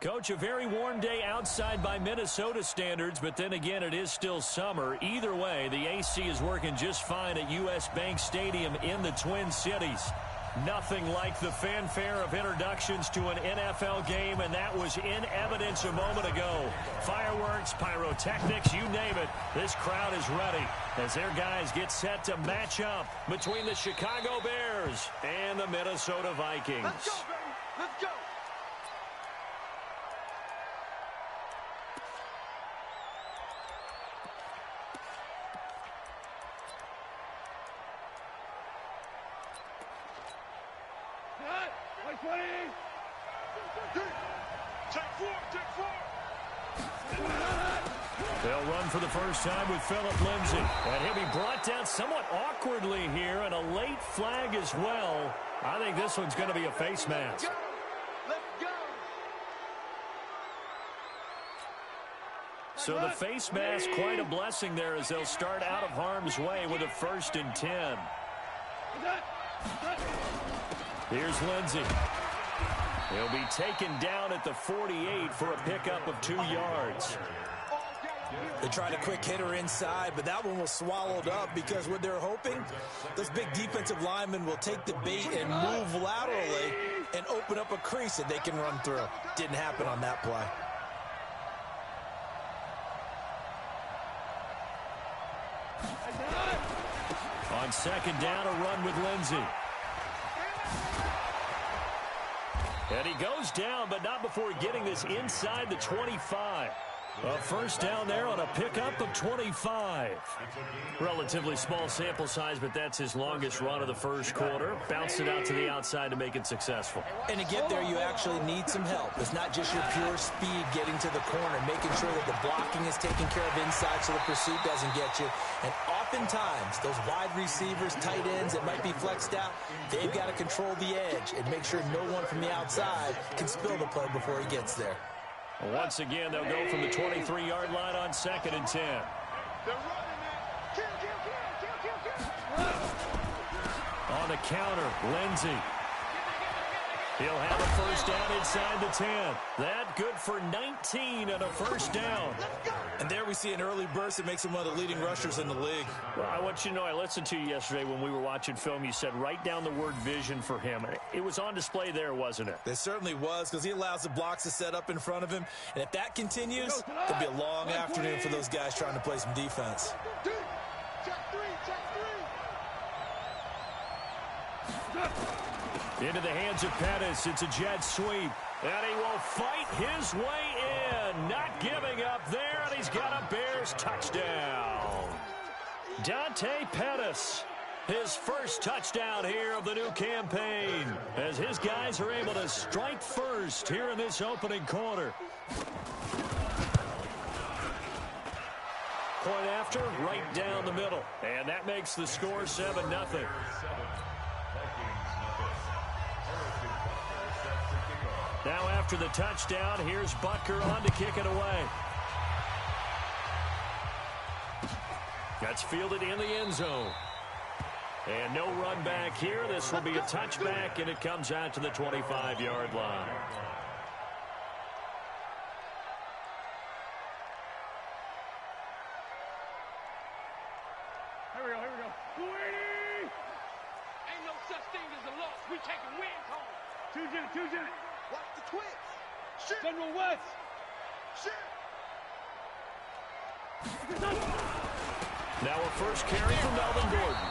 Coach, a very warm day outside by Minnesota standards, but then again, it is still summer. Either way, the AC is working just fine at U.S. Bank Stadium in the Twin Cities. Nothing like the fanfare of introductions to an NFL game, and that was in evidence a moment ago. Fireworks, pyrotechnics, you name it. This crowd is ready as their guys get set to match up between the Chicago Bears and the Minnesota Vikings. Let's go, baby. Let's go. They'll run for the first time with Phillip Lindsay. And he'll be brought down somewhat awkwardly here, and a late flag as well. I think this one's going to be a face mask. Let's go. So the face mask, quite a blessing there as they'll start out of harm's way with a 1st and 10. Here's Lindsay. He'll be taken down at the 48 for a pickup of 2 yards. They tried a quick hitter inside, but that one was swallowed up because what they're hoping, those big defensive linemen will take the bait and move laterally and open up a crease that they can run through. Didn't happen on that play. On 2nd down, a run with Lindsay. And he goes down, but not before getting this inside the 25. A 1st down there on a pickup of 25. Relatively small sample size, but that's his longest run of the 1st quarter. Bounced it out to the outside to make it successful. And to get there, you actually need some help. It's not just your pure speed getting to the corner, making sure that the blocking is taken care of inside so the pursuit doesn't get you. And oftentimes, those wide receivers, tight ends that might be flexed out, they've got to control the edge and make sure no one from the outside can spill the play before he gets there. Once again, they'll go from the 23-yard line on 2nd and 10. On the counter, Lindsay. He'll have a 1st down inside the 10. That good for 19 and a 1st down. And there we see an early burst that makes him one of the leading rushers in the league. Well, I want you to know, I listened to you yesterday when we were watching film. You said write down the word vision for him. It was on display there, wasn't it? It certainly was, because he allows the blocks to set up in front of him. And if that continues, it'll be a long afternoon for those guys trying to play some defense. Into the hands of Pettis. It's a jet sweep. And he will fight his way in. Not giving up there, and he's got a Bears touchdown. Dante Pettis, his 1st touchdown here of the new campaign, as his guys are able to strike first here in this opening quarter. Point after, right down the middle. And that makes the score 7-0. Now after the touchdown, here's Butker on to kick it away. That's fielded in the end zone. And no run back here. This will be a touchback, and it comes out to the 25-yard line. Here we go. 280! Ain't no such thing as a loss. We taking wins home. 2-0. Watch the twins. Shit. General West. Shit. Now a 1st carry for Melvin Gordon.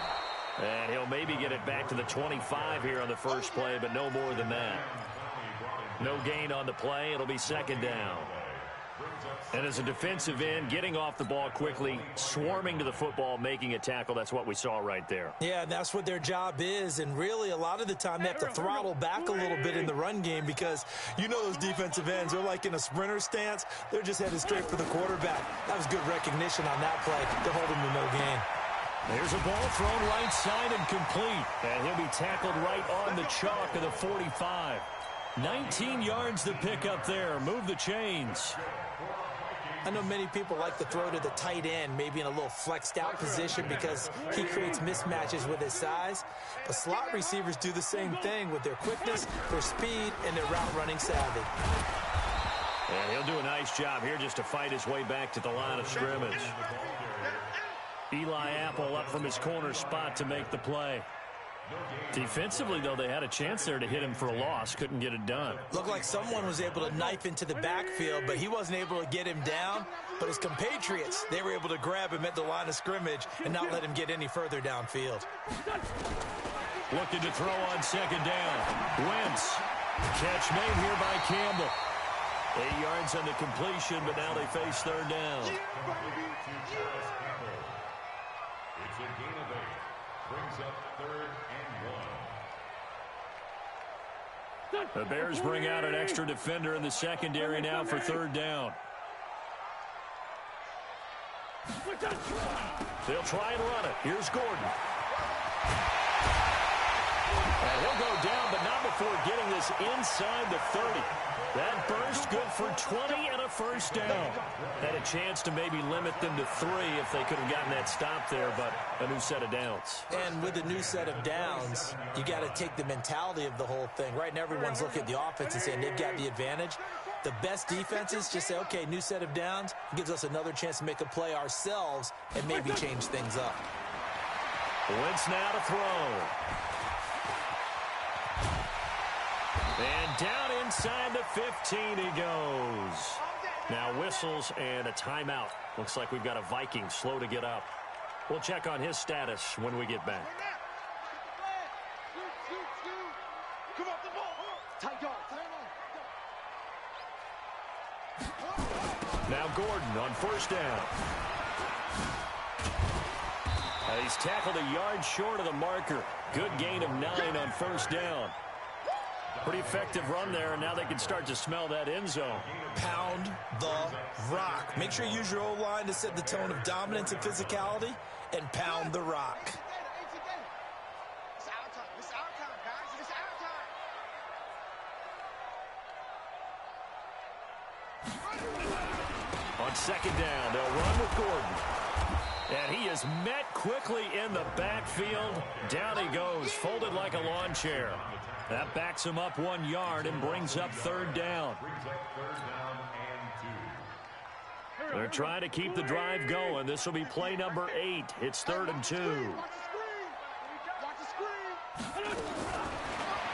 And he'll maybe get it back to the 25 here on the 1st play, but no more than that. No gain on the play. It'll be 2nd down. And as a defensive end, getting off the ball quickly, swarming to the football, making a tackle, that's what we saw right there. Yeah, that's what their job is, and really a lot of the time they have to throttle back a little bit in the run game because you know those defensive ends, they're like in a sprinter stance. They're just headed straight for the quarterback. That was good recognition on that play to hold him to no gain. There's a ball thrown right side and complete, and he'll be tackled right on the chalk of the 45. 19 yards to pick up there. Move the chains. I know many people like to throw to the tight end, maybe in a little flexed out position because he creates mismatches with his size. But slot receivers do the same thing with their quickness, their speed, and their route running savvy. And he'll do a nice job here just to fight his way back to the line of scrimmage. Eli Apple up from his corner spot to make the play. Defensively, though, they had a chance there to hit him for a loss. Couldn't get it done. Looked like someone was able to knife into the backfield, but he wasn't able to get him down. But his compatriots, they were able to grab him at the line of scrimmage and not let him get any further downfield. Looking to throw on second down. Wentz. Catch made here by Campbell. 8 yards on the completion, but now they face third down. It's a gain of 8. Brings up 3rd and 1. The Bears bring out an extra defender in the secondary now for third down. They'll try and run it. Here's Gordon. And he'll go down, but not before getting this inside the 30. That burst good for 20 and a first down. Had a chance to maybe limit them to 3 if they could have gotten that stop there, but a new set of downs. And with a new set of downs, you got to take the mentality of the whole thing. Right now, everyone's looking at the offense and saying they've got the advantage. The best defenses just say, okay, new set of downs. It gives us another chance to make a play ourselves and maybe change things up. Wentz now to throw. And down inside the 15 he goes. Now whistles and a timeout. Looks like we've got a Viking slow to get up. We'll check on his status when we get back. Now Gordon on first down. He's tackled a yard short of the marker. Good gain of 9 on first down. Pretty effective run there, and now they can start to smell that end zone. Pound the rock. Make sure you use your O-line to set the tone of dominance and physicality, and pound the rock. It's our time. It's our time, guys. It's our time. On second down, they'll run with Gordon. And he is met quickly in the backfield. Down he goes, folded like a lawn chair. That backs him up 1 yard and brings up third down. They're trying to keep the drive going. This will be play number 8. It's 3rd and 2.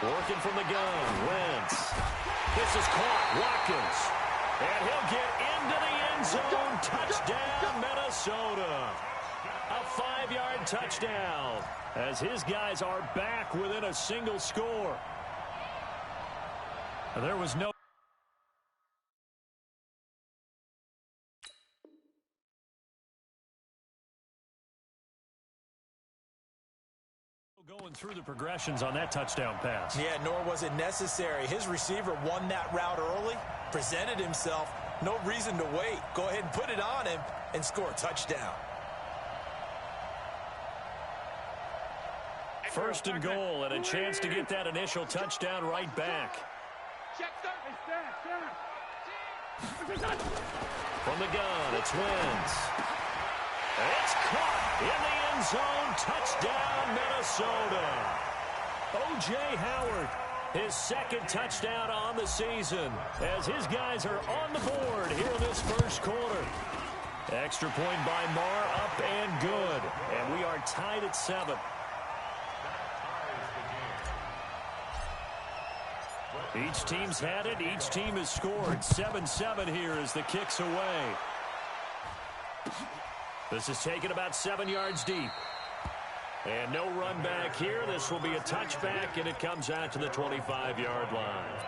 Working from the gun, Wentz. This is caught, Watkins. And he'll get into the end zone. Touchdown, Minnesota. A 5-yard touchdown as his guys are back within a single score. There was no going through the progressions on that touchdown pass. Yeah, nor was it necessary. His receiver won that route early, presented himself. No reason to wait. Go ahead and put it on him and score a touchdown. First and goal, and a chance to get that initial touchdown right back. From the gun, it's Wentz. It's caught in the end zone. Touchdown, Minnesota. O.J. Howard, his 2nd touchdown on the season, as his guys are on the board here in this first quarter. Extra point by Marr, up and good. And we are tied at 7. Each team's had it. Each team has scored. 7-7 here as the kick's away. This is taken about 7 yards deep. And no run back here. This will be a touchback, and it comes out to the 25-yard line.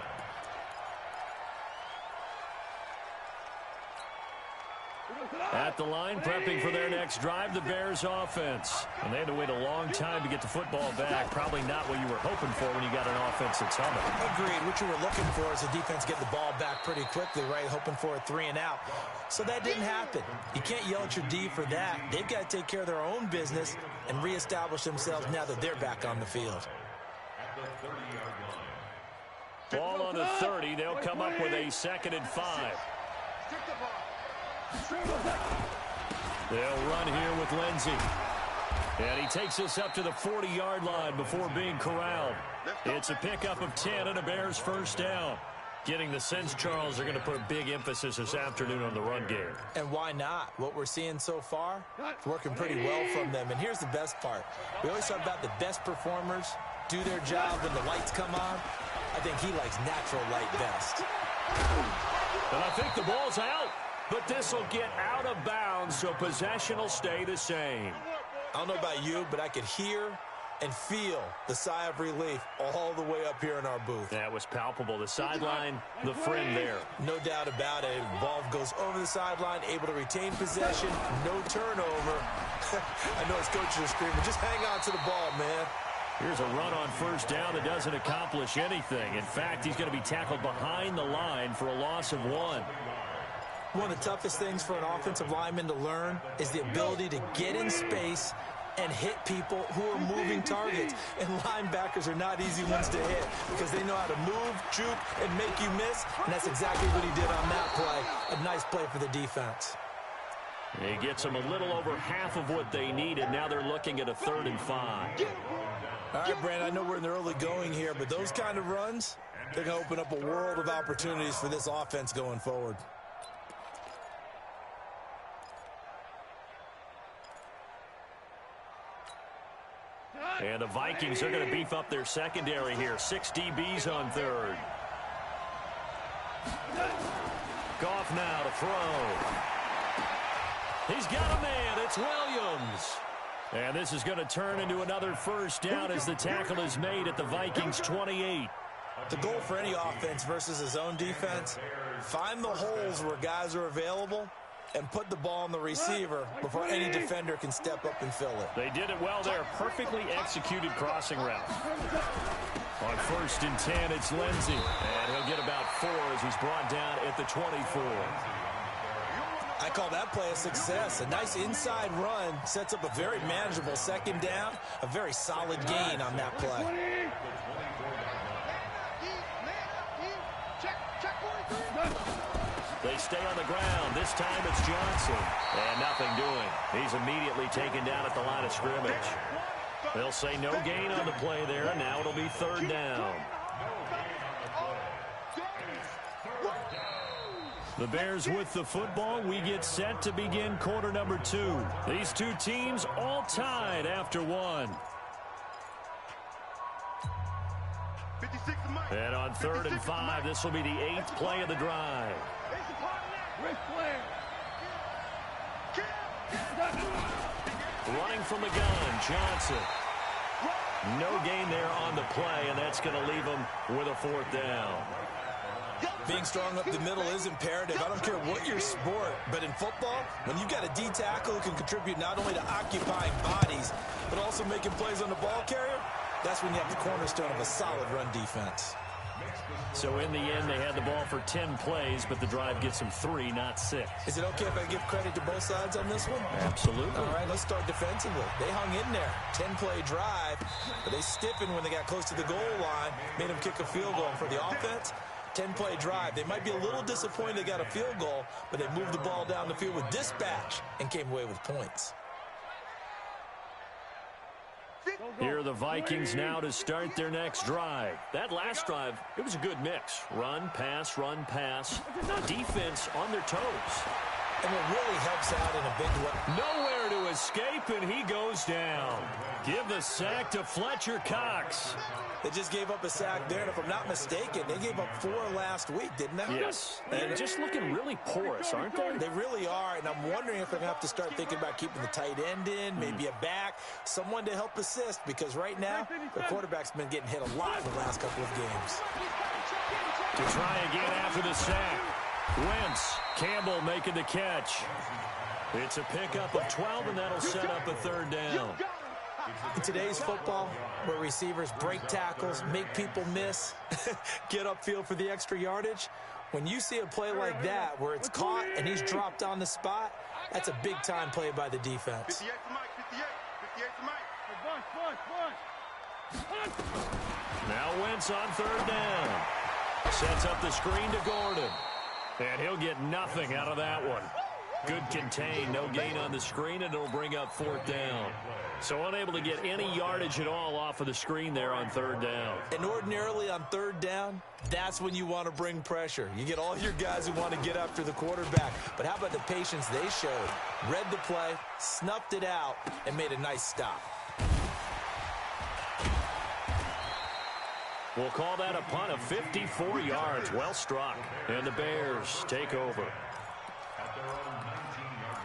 At the line, prepping for their next drive, the Bears offense. And they had to wait a long time to get the football back. Probably not what you were hoping for when you got an offense that's humming. Agreed. What you were looking for is the defense getting the ball back pretty quickly, right? Hoping for a 3 and out. So that didn't happen. You can't yell at your D for that. They've got to take care of their own business and reestablish themselves now that they're back on the field. Ball on the 30. They'll come up with a 2nd and 5. They'll run here with Lindsey. And he takes us up to the 40-yard line before being corralled. It's a pickup of 10 and a Bears first down. Getting the sense, Charles, they're going to put a big emphasis this afternoon on the run game. And why not? What we're seeing so far, it's working pretty well from them. And here's the best part. We always talk about the best performers do their job when the lights come on. I think he likes natural light best. And I think the ball's out. But this will get out of bounds, so possession will stay the same. I don't know about you, but I could hear and feel the sigh of relief all the way up here in our booth. That was palpable. The sideline, the friend there. No doubt about it. Ball goes over the sideline, able to retain possession, no turnover. I know his coaches are screaming, just hang on to the ball, man. Here's a run on first down that doesn't accomplish anything. In fact, he's going to be tackled behind the line for a loss of 1. One of the toughest things for an offensive lineman to learn is the ability to get in space and hit people who are moving targets. And linebackers are not easy ones to hit because they know how to move, juke, and make you miss. And that's exactly what he did on that play. A nice play for the defense. He gets them a little over half of what they needed. Now they're looking at a 3rd and 5. All right, Brandon, I know we're in the early going here, but those kind of runs, they're going to open up a world of opportunities for this offense going forward. And the Vikings are going to beef up their secondary here. 6 DBs on 3rd. Goff now to throw. He's got a man. It's Williams. And this is going to turn into another first down as the tackle is made at the Vikings 28. The goal for any offense versus his own defense, find the holes where guys are available and put the ball on the receiver before any defender can step up and fill it. They did it well there. Perfectly executed crossing route. On 1st and 10, it's Lindsey. And he'll get about 4 as he's brought down at the 24. I call that play a success. A nice inside run sets up a very manageable 2nd down. A very solid gain on that play. They stay on the ground. This time it's Johnson. And nothing doing. He's immediately taken down at the line of scrimmage. They'll say no gain on the play there, and now it'll be 3rd down. The Bears with the football. We get set to begin quarter number 2. These two teams all tied after 1. And on 3rd and 5, this will be the 8th play of the drive. Running from the gun, Johnson. No gain there on the play, and that's going to leave him with a 4th down. Being strong up the middle is imperative. I don't care what your sport, but in football, when you've got a D tackle who can contribute not only to occupying bodies, but also making plays on the ball carrier, that's when you have the cornerstone of a solid run defense. So in the end, they had the ball for 10 plays, but the drive gets them 3, not 6. Is it okay if I give credit to both sides on this one? Absolutely. All right, let's start defensively. They hung in there. 10-play drive, but they stiffened when they got close to the goal line, made them kick a field goal. And for the offense, 10-play drive. They might be a little disappointed they got a field goal, but they moved the ball down the field with dispatch and came away with points. Here are the Vikings now to start their next drive. That last drive, it was a good mix. Run, pass, defense on their toes. And it really helps out in a big way. Nowhere to escape, and he goes down. Give the sack to Fletcher Cox. They just gave up a sack there, and if I'm not mistaken, they gave up 4 last week, didn't they? Yes. They're just looking really porous, aren't they? They really are, and I'm wondering if they're going to have to start thinking about keeping the tight end in, maybe a back, someone to help assist, because right now, the quarterback's been getting hit a lot in the last couple of games. To try again after the sack. Wentz, Campbell making the catch. It's a pickup of 12, and that'll set up a 3rd down. In today's football, where receivers break tackles, make people miss, get upfield for the extra yardage, when you see a play like that where it's caught and he's dropped on the spot, that's a big-time play by the defense. 58 for Mike. Now Wentz on 3rd down. Sets up the screen to Gordon. And he'll get nothing out of that one. Good contain, no gain on the screen, and it'll bring up 4th down. So unable to get any yardage at all off of the screen there on 3rd down. And ordinarily on 3rd down, that's when you want to bring pressure. You get all your guys who want to get after the quarterback. But how about the patience they showed? Read the play, snuffed it out, and made a nice stop. We'll call that a punt of 54 yards. Well struck. And the Bears take over. At their own 19-yard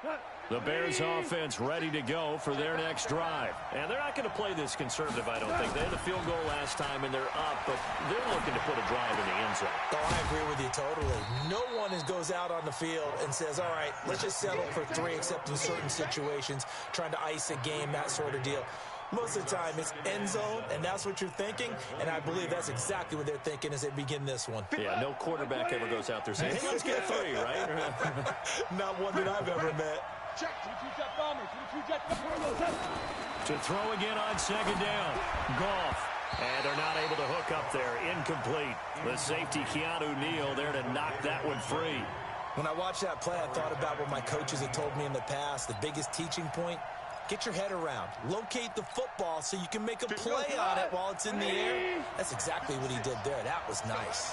line. The Bears offense ready to go for their next drive. And they're not going to play this conservative, I don't think. They had a field goal last time, and they're up, but they're looking to put a drive in the end zone. Oh, I agree with you totally. No one goes out on the field and says, all right, let's just settle for 3, except in certain situations, trying to ice a game, that sort of deal. Most of the time, it's end zone, and that's what you're thinking, and I believe that's exactly what they're thinking as they begin this one. Yeah, no quarterback ever goes out there saying, hey, let's get 3, right? Not one that I've ever met. To throw again on 2nd down. Goff. And they're not able to hook up there. Incomplete. The safety, Keanu Neal, there to knock that one free. When I watched that play, I thought about what my coaches had told me in the past. The biggest teaching point, get your head around. Locate the football so you can make a play on it while it's in the air. That's exactly what he did there. That was nice.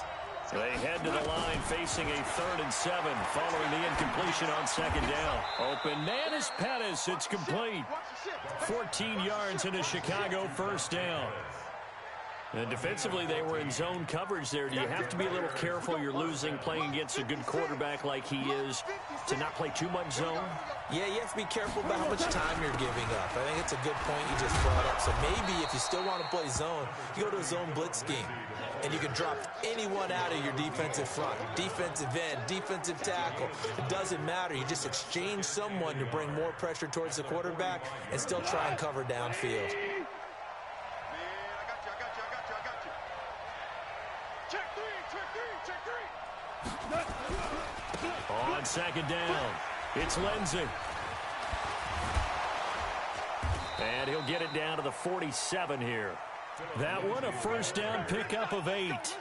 They head to the line facing a 3rd and 7 following the incompletion on 2nd down. Open man is Pettis. It's complete. 14 yards into Chicago 1st down. And defensively, they were in zone coverage there. Do you have to be a little careful? You're losing playing against a good quarterback like he is to not play too much zone? Yeah, you have to be careful about how much time you're giving up. I think it's a good point you just brought up. So maybe if you still want to play zone, you go to a zone blitz scheme. And you can drop anyone out of your defensive front, defensive end, defensive tackle. It doesn't matter. You just exchange someone to bring more pressure towards the quarterback and still try and cover downfield. On 2nd down, it's Lindsey. And he'll get it down to the 47 here. That one, a 1st down pickup of 8.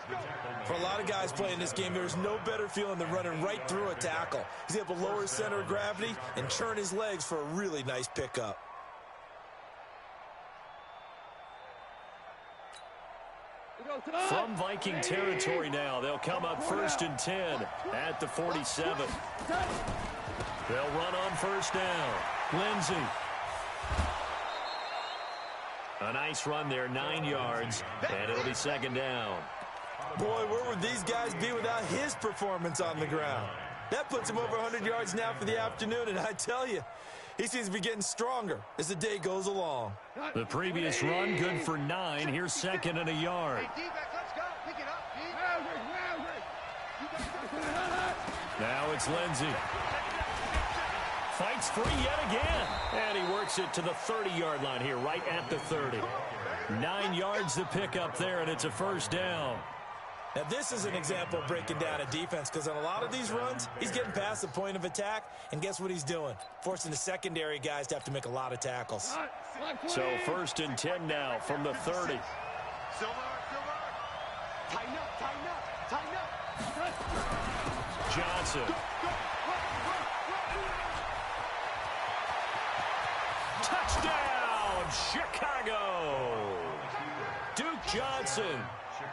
For a lot of guys playing this game, there's no better feeling than running right through a tackle. He's able to lower his center of gravity and turn his legs for a really nice pickup. From Viking territory now, they'll come up 1st and 10 at the 47. They'll run on 1st down. Lindsey. A nice run there, 9 yards, and it'll be 2nd down. Boy, where would these guys be without his performance on the ground? That puts him over 100 yards now for the afternoon, and I tell you, he seems to be getting stronger as the day goes along. The previous run, good for 9. Here's 2nd and a yard. Now it's Lindsey. Fights free yet again. And he works it to the 30-yard line here, right at the 30. 9 yards to pick up there, and it's a 1st down. Now, this is an example of breaking down a defense, because on a lot of these runs, he's getting past the point of attack, and guess what he's doing? Forcing the secondary guys to have to make a lot of tackles. So 1st and 10 now from the 30. Johnson. Touchdown, Chicago! Duke Johnson,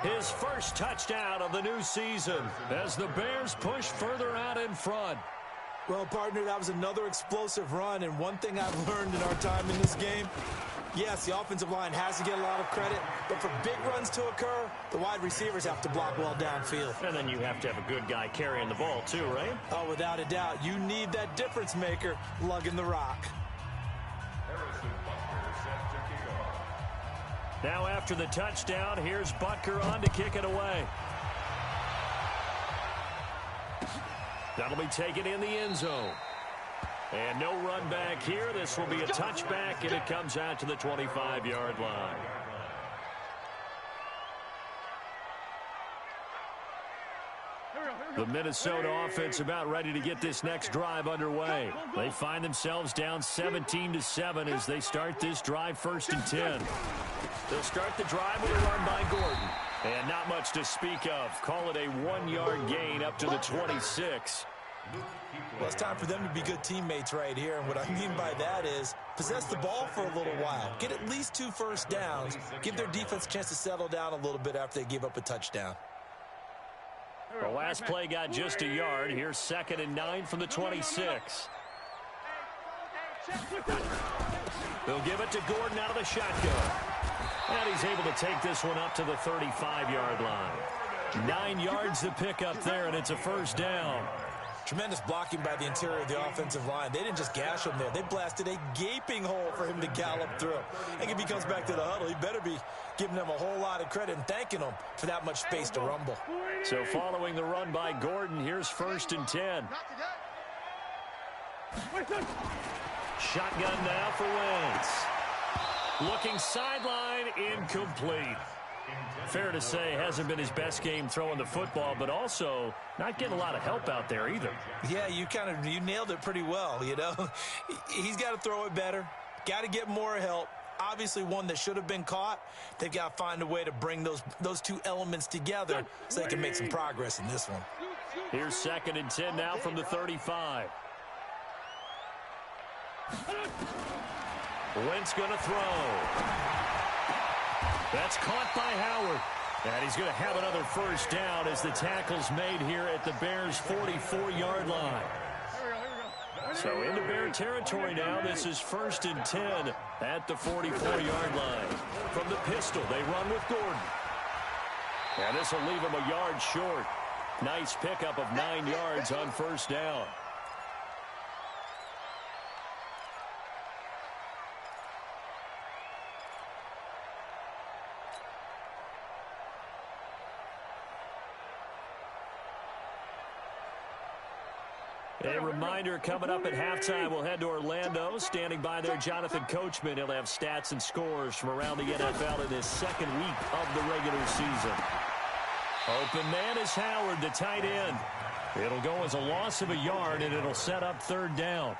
his first touchdown of the new season as the Bears push further out in front. Well, partner, that was another explosive run, and one thing I've learned in our time in this game, yes, the offensive line has to get a lot of credit, but for big runs to occur, the wide receivers have to block well downfield. And then you have to have a good guy carrying the ball too, right? Oh, without a doubt. You need that difference maker lugging the rock. Now after the touchdown, here's Butker on to kick it away. That'll be taken in the end zone. And no run back here. This will be a touchback, and it comes out to the 25-yard line. The Minnesota offense about ready to get this next drive underway. They find themselves down 17-7 as they start this drive 1st and 10. They'll start the drive with a run by Gordon. And not much to speak of. Call it a 1-yard gain up to the 26. Well, it's time for them to be good teammates right here. And what I mean by that is possess the ball for a little while. Get at least 2 first downs. Give their defense a chance to settle down a little bit after they give up a touchdown. The last play got just a yard. Here's 2nd and 9 from the 26. They'll give it to Gordon out of the shotgun. And he's able to take this one up to the 35-yard line. 9 yards to pick up there, and it's a first down. Tremendous blocking by the interior of the offensive line. They didn't just gash him there. They blasted a gaping hole for him to gallop through. I think if he comes back to the huddle, he better be giving them a whole lot of credit and thanking them for that much space to rumble. So following the run by Gordon, here's 1st and 10. Shotgun now for Wentz. Looking sideline, incomplete. Fair to say, hasn't been his best game throwing the football, but also not getting a lot of help out there either. Yeah, you nailed it pretty well, you know. He's got to throw it better, got to get more help. Obviously one that should have been caught. They've got to find a way to bring those 2 elements together so they can make some progress in this one. Here's 2nd and 10 now from the 35. Wentz going to throw. That's caught by Howard. And he's going to have another first down as the tackle's made here at the Bears' 44-yard line. So into Bear territory now. This is 1st and 10 at the 44-yard line. From the pistol, they run with Gordon. And this will leave him a yard short. Nice pickup of 9 yards on first down. A reminder, coming up at halftime, we'll head to Orlando. Standing by there, Jonathan Coachman. He'll have stats and scores from around the NFL in his 2nd week of the regular season. Open man is Howard, the tight end. It'll go as a loss of a yard, and it'll set up 3rd down.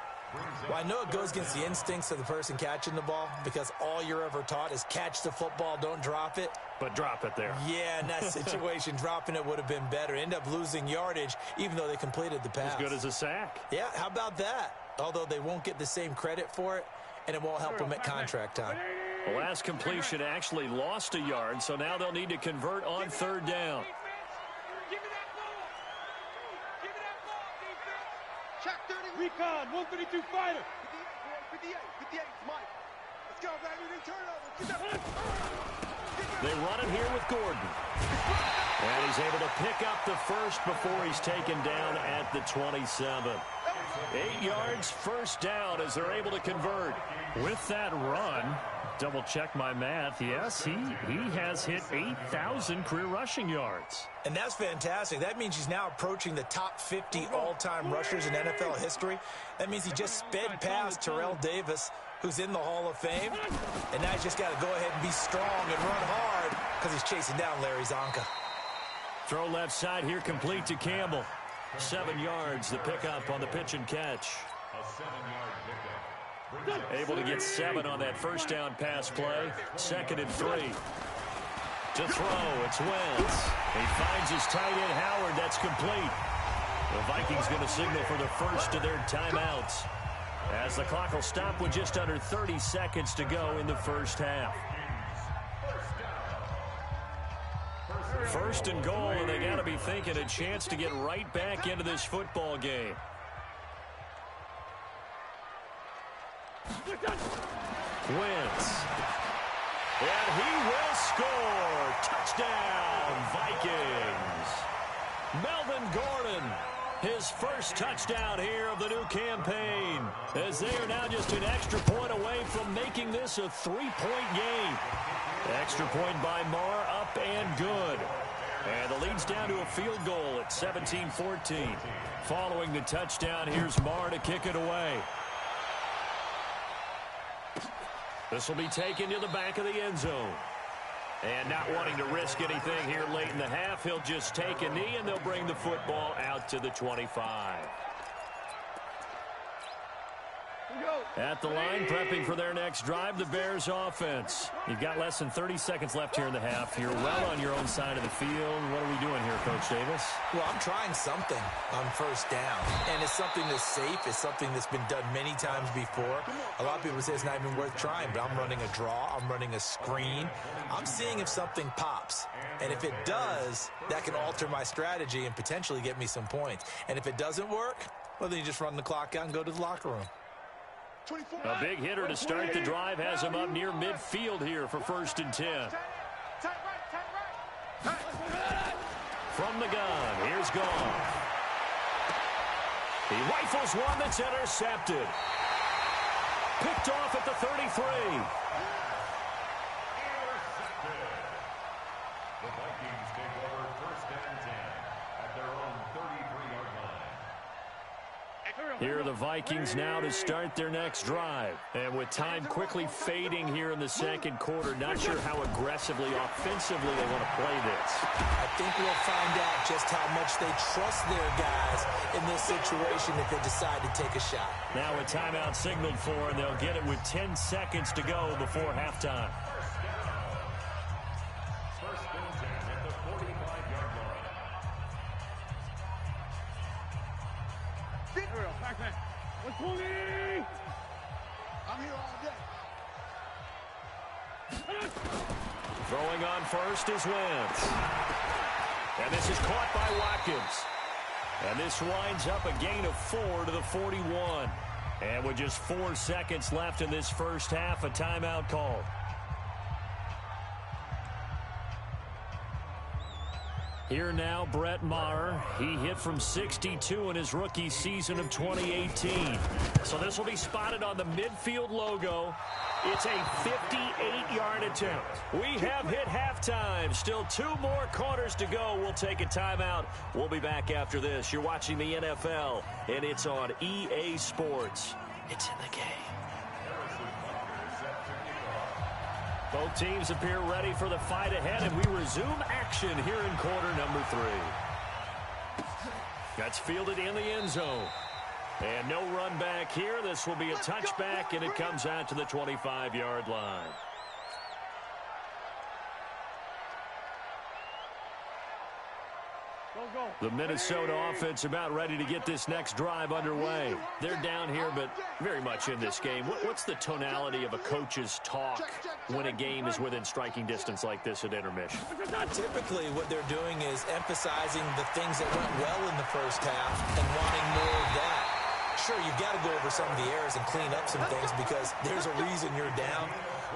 Well, I know it goes against the instincts of the person catching the ball because all you're ever taught is catch the football, don't drop it. But drop it there. Yeah, in that situation, dropping it would have been better. End up losing yardage, even though they completed the pass. As good as a sack. Yeah, how about that? Although they won't get the same credit for it, and it won't help them at contract time. The last completion actually lost a yard, so now they'll need to convert on 3rd down. Recon, 152 fighter. 58, Mike. Let's go, baby. Turn over. They run it here with Gordon. And he's able to pick up the first before he's taken down at the 27. 8 yards, first down as they're able to convert. With that run, double check my math. Yes, he has hit 8,000 career rushing yards. And that's fantastic. That means he's now approaching the top 50 all-time rushers in NFL history. That means he just sped past Terrell Davis, who's in the Hall of Fame. And now he's just got to go ahead and be strong and run hard because he's chasing down Larry Zonka. Throw left side here complete to Campbell. 7 yards, the pickup on the pitch and catch. A 7-yard pickup. Able to get 7 on that first down pass play. 2nd and 3. To throw, it's Wentz. He finds his tight end Howard. That's complete. The Vikings going to signal for the first of their timeouts, as the clock will stop with just under 30 seconds to go in the first half. 1st and goal, and they got to be thinking a chance to get right back into this football game. Wentz. And he will score. Touchdown, Vikings. Melvin Gordon, his first touchdown here of the new campaign, as they are now just an extra point away from making this a 3-point game. Extra point by Marr, up and good. And the lead's down to a field goal at 17-14. Following the touchdown, here's Marr to kick it away. This will be taken to the back of the end zone. And not wanting to risk anything here late in the half, he'll just take a knee, and they'll bring the football out to the 25. At the line, prepping for their next drive, the Bears offense. You've got less than 30 seconds left here in the half. You're well on your own side of the field. What are we doing here, Coach Davis? Well, I'm trying something on first down, and it's something that's safe. It's something that's been done many times before. A lot of people say it's not even worth trying, but I'm running a draw. I'm running a screen. I'm seeing if something pops, and if it does, that can alter my strategy and potentially get me some points. And if it doesn't work, well, then you just run the clock out and go to the locker room. A big hitter to start the drive has him up near midfield here for 1st and 10. From the gun, here's Goff. He rifles one that's intercepted. Picked off at the 33. The Vikings take over 1st and 10 at their own 33-yard line. Here are the Vikings now to start their next drive. And with time quickly fading here in the second quarter, not sure how aggressively, offensively they want to play this. I think we'll find out just how much they trust their guys in this situation if they decide to take a shot. Now a timeout signaled for, and they'll get it with 10 seconds to go before halftime. 1st and 10 at the 45-yard line. I'm here all day. Throwing on first is Wentz. And this is caught by Watkins. And this winds up a gain of 4 to the 41. And with just 4 seconds left in this first half, a timeout call. Here now, Brett Maher. He hit from 62 in his rookie season of 2018. So this will be spotted on the midfield logo. It's a 58-yard attempt. We have hit halftime. Still 2 more quarters to go. We'll take a timeout. We'll be back after this. You're watching the NFL, and it's on EA Sports. It's in the game. Both teams appear ready for the fight ahead, and we resume action here in quarter number 3. That's fielded in the end zone. And no run back here. This will be a touchback, and it comes out to the 25-yard line. The Minnesota offense about ready to get this next drive underway. They're down here, but very much in this game. What's the tonality of a coach's talk when a game is within striking distance like this at intermission? Typically, what they're doing is emphasizing the things that went well in the first half and wanting more of that. Sure, you've got to go over some of the errors and clean up some things because there's a reason you're down.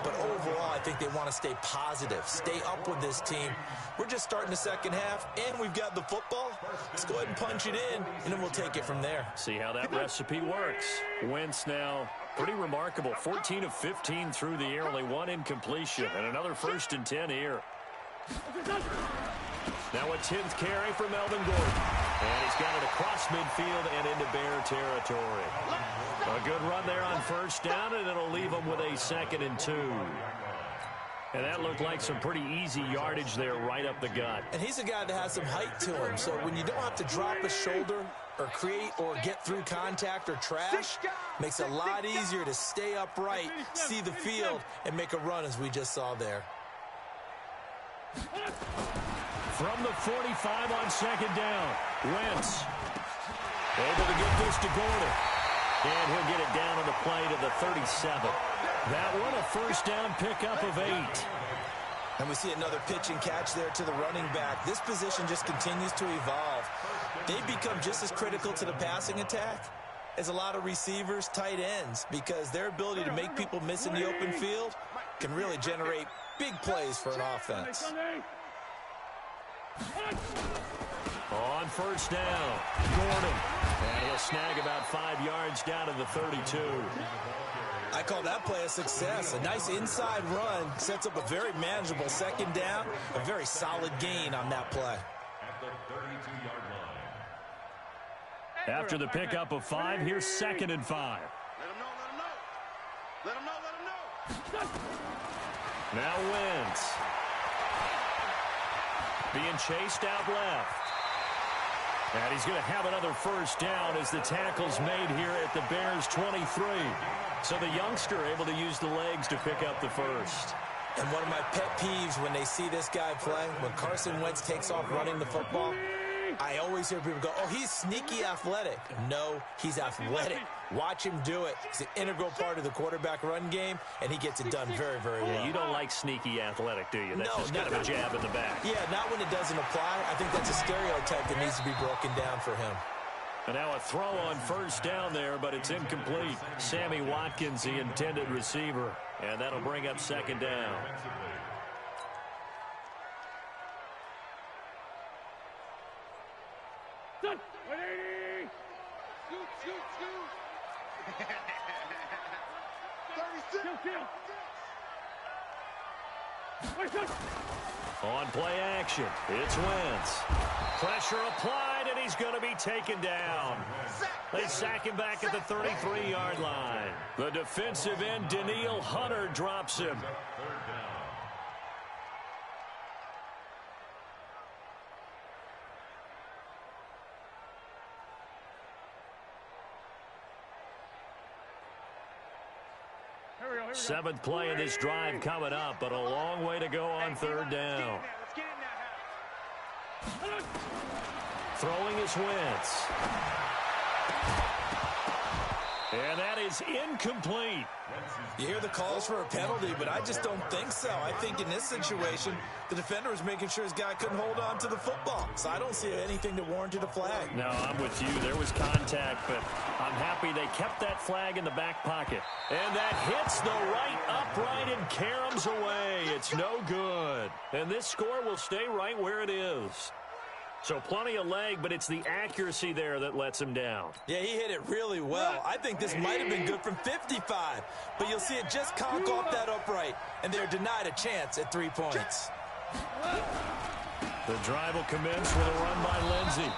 But overall, I think they want to stay positive, stay up with this team. We're just starting the second half, and we've got the football. Let's go ahead and punch it in, and then we'll take it from there. See how that recipe works. Wentz now, pretty remarkable. 14 of 15 through the air, only 1 incompletion, and another 1st and 10 here. Now a 10th carry for Melvin Gordon. And he's got it across midfield and into Bear territory. A good run there on first down, and it'll leave him with a 2nd and 2. And that looked like some pretty easy yardage there right up the gut. And he's a guy that has some height to him, so when you don't have to drop a shoulder or create or get through contact or trash, makes it a lot easier to stay upright, see the field, and make a run as we just saw there. From the 45 on 2nd down, Wentz able to get this to Gordon. And he'll get it down on the play to the 37. That one a first down pickup of 8. And we see another pitch and catch there to the running back. This position just continues to evolve. They become just as critical to the passing attack as a lot of receivers, tight ends, because their ability to make people miss in the open field can really generate big plays for an offense. On first down, Gordon. And he'll snag about 5 yards down to the 32. I call that play a success. A nice inside run sets up a very manageable 2nd down. A very solid gain on that play. At the 32-yard line. After the pickup of 5, here's 2nd and 5. Let him know, let him know. Let him know, let him know. Now Wentz. Being chased out left. And he's going to have another first down as the tackle's made here at the Bears' 23. So the youngster able to use the legs to pick up the first. And one of my pet peeves when they see this guy play, when Carson Wentz takes off running the football, I always hear people go, oh, he's sneaky athletic. No, he's athletic. Watch him do it. It's an integral part of the quarterback run game, and he gets it done very, very well. Yeah, you don't like sneaky athletic, do you? That's just kind of a jab in the back. Yeah, not when it doesn't apply. I think that's a stereotype that needs to be broken down for him. And now a throw on first down there, but it's incomplete. Sammy Watkins, the intended receiver. And that'll bring up second down. Done. 180. Shoot. 36. On play action, it's Wentz. Pressure applied, and he's going to be taken down. They sack him back at the 33-yard line. The defensive end, Danielle Hunter, drops him. Seventh play in this drive coming up, but a long way to go on third down. Throwing is Wentz. And that is incomplete. You hear the calls for a penalty, but I just don't think so. I think in this situation, the defender was making sure his guy couldn't hold on to the football. So I don't see anything that warranted a flag. No, I'm with you. There was contact, but I'm happy they kept that flag in the back pocket. And that hits the right upright and caroms away. It's no good. And this score will stay right where it is. So plenty of leg, but it's the accuracy there that lets him down. Yeah, he hit it really well. I think this might have been good from 55. But you'll see it just conk off that upright, and they're denied a chance at 3 points. The drive will commence with a run by Lindsey.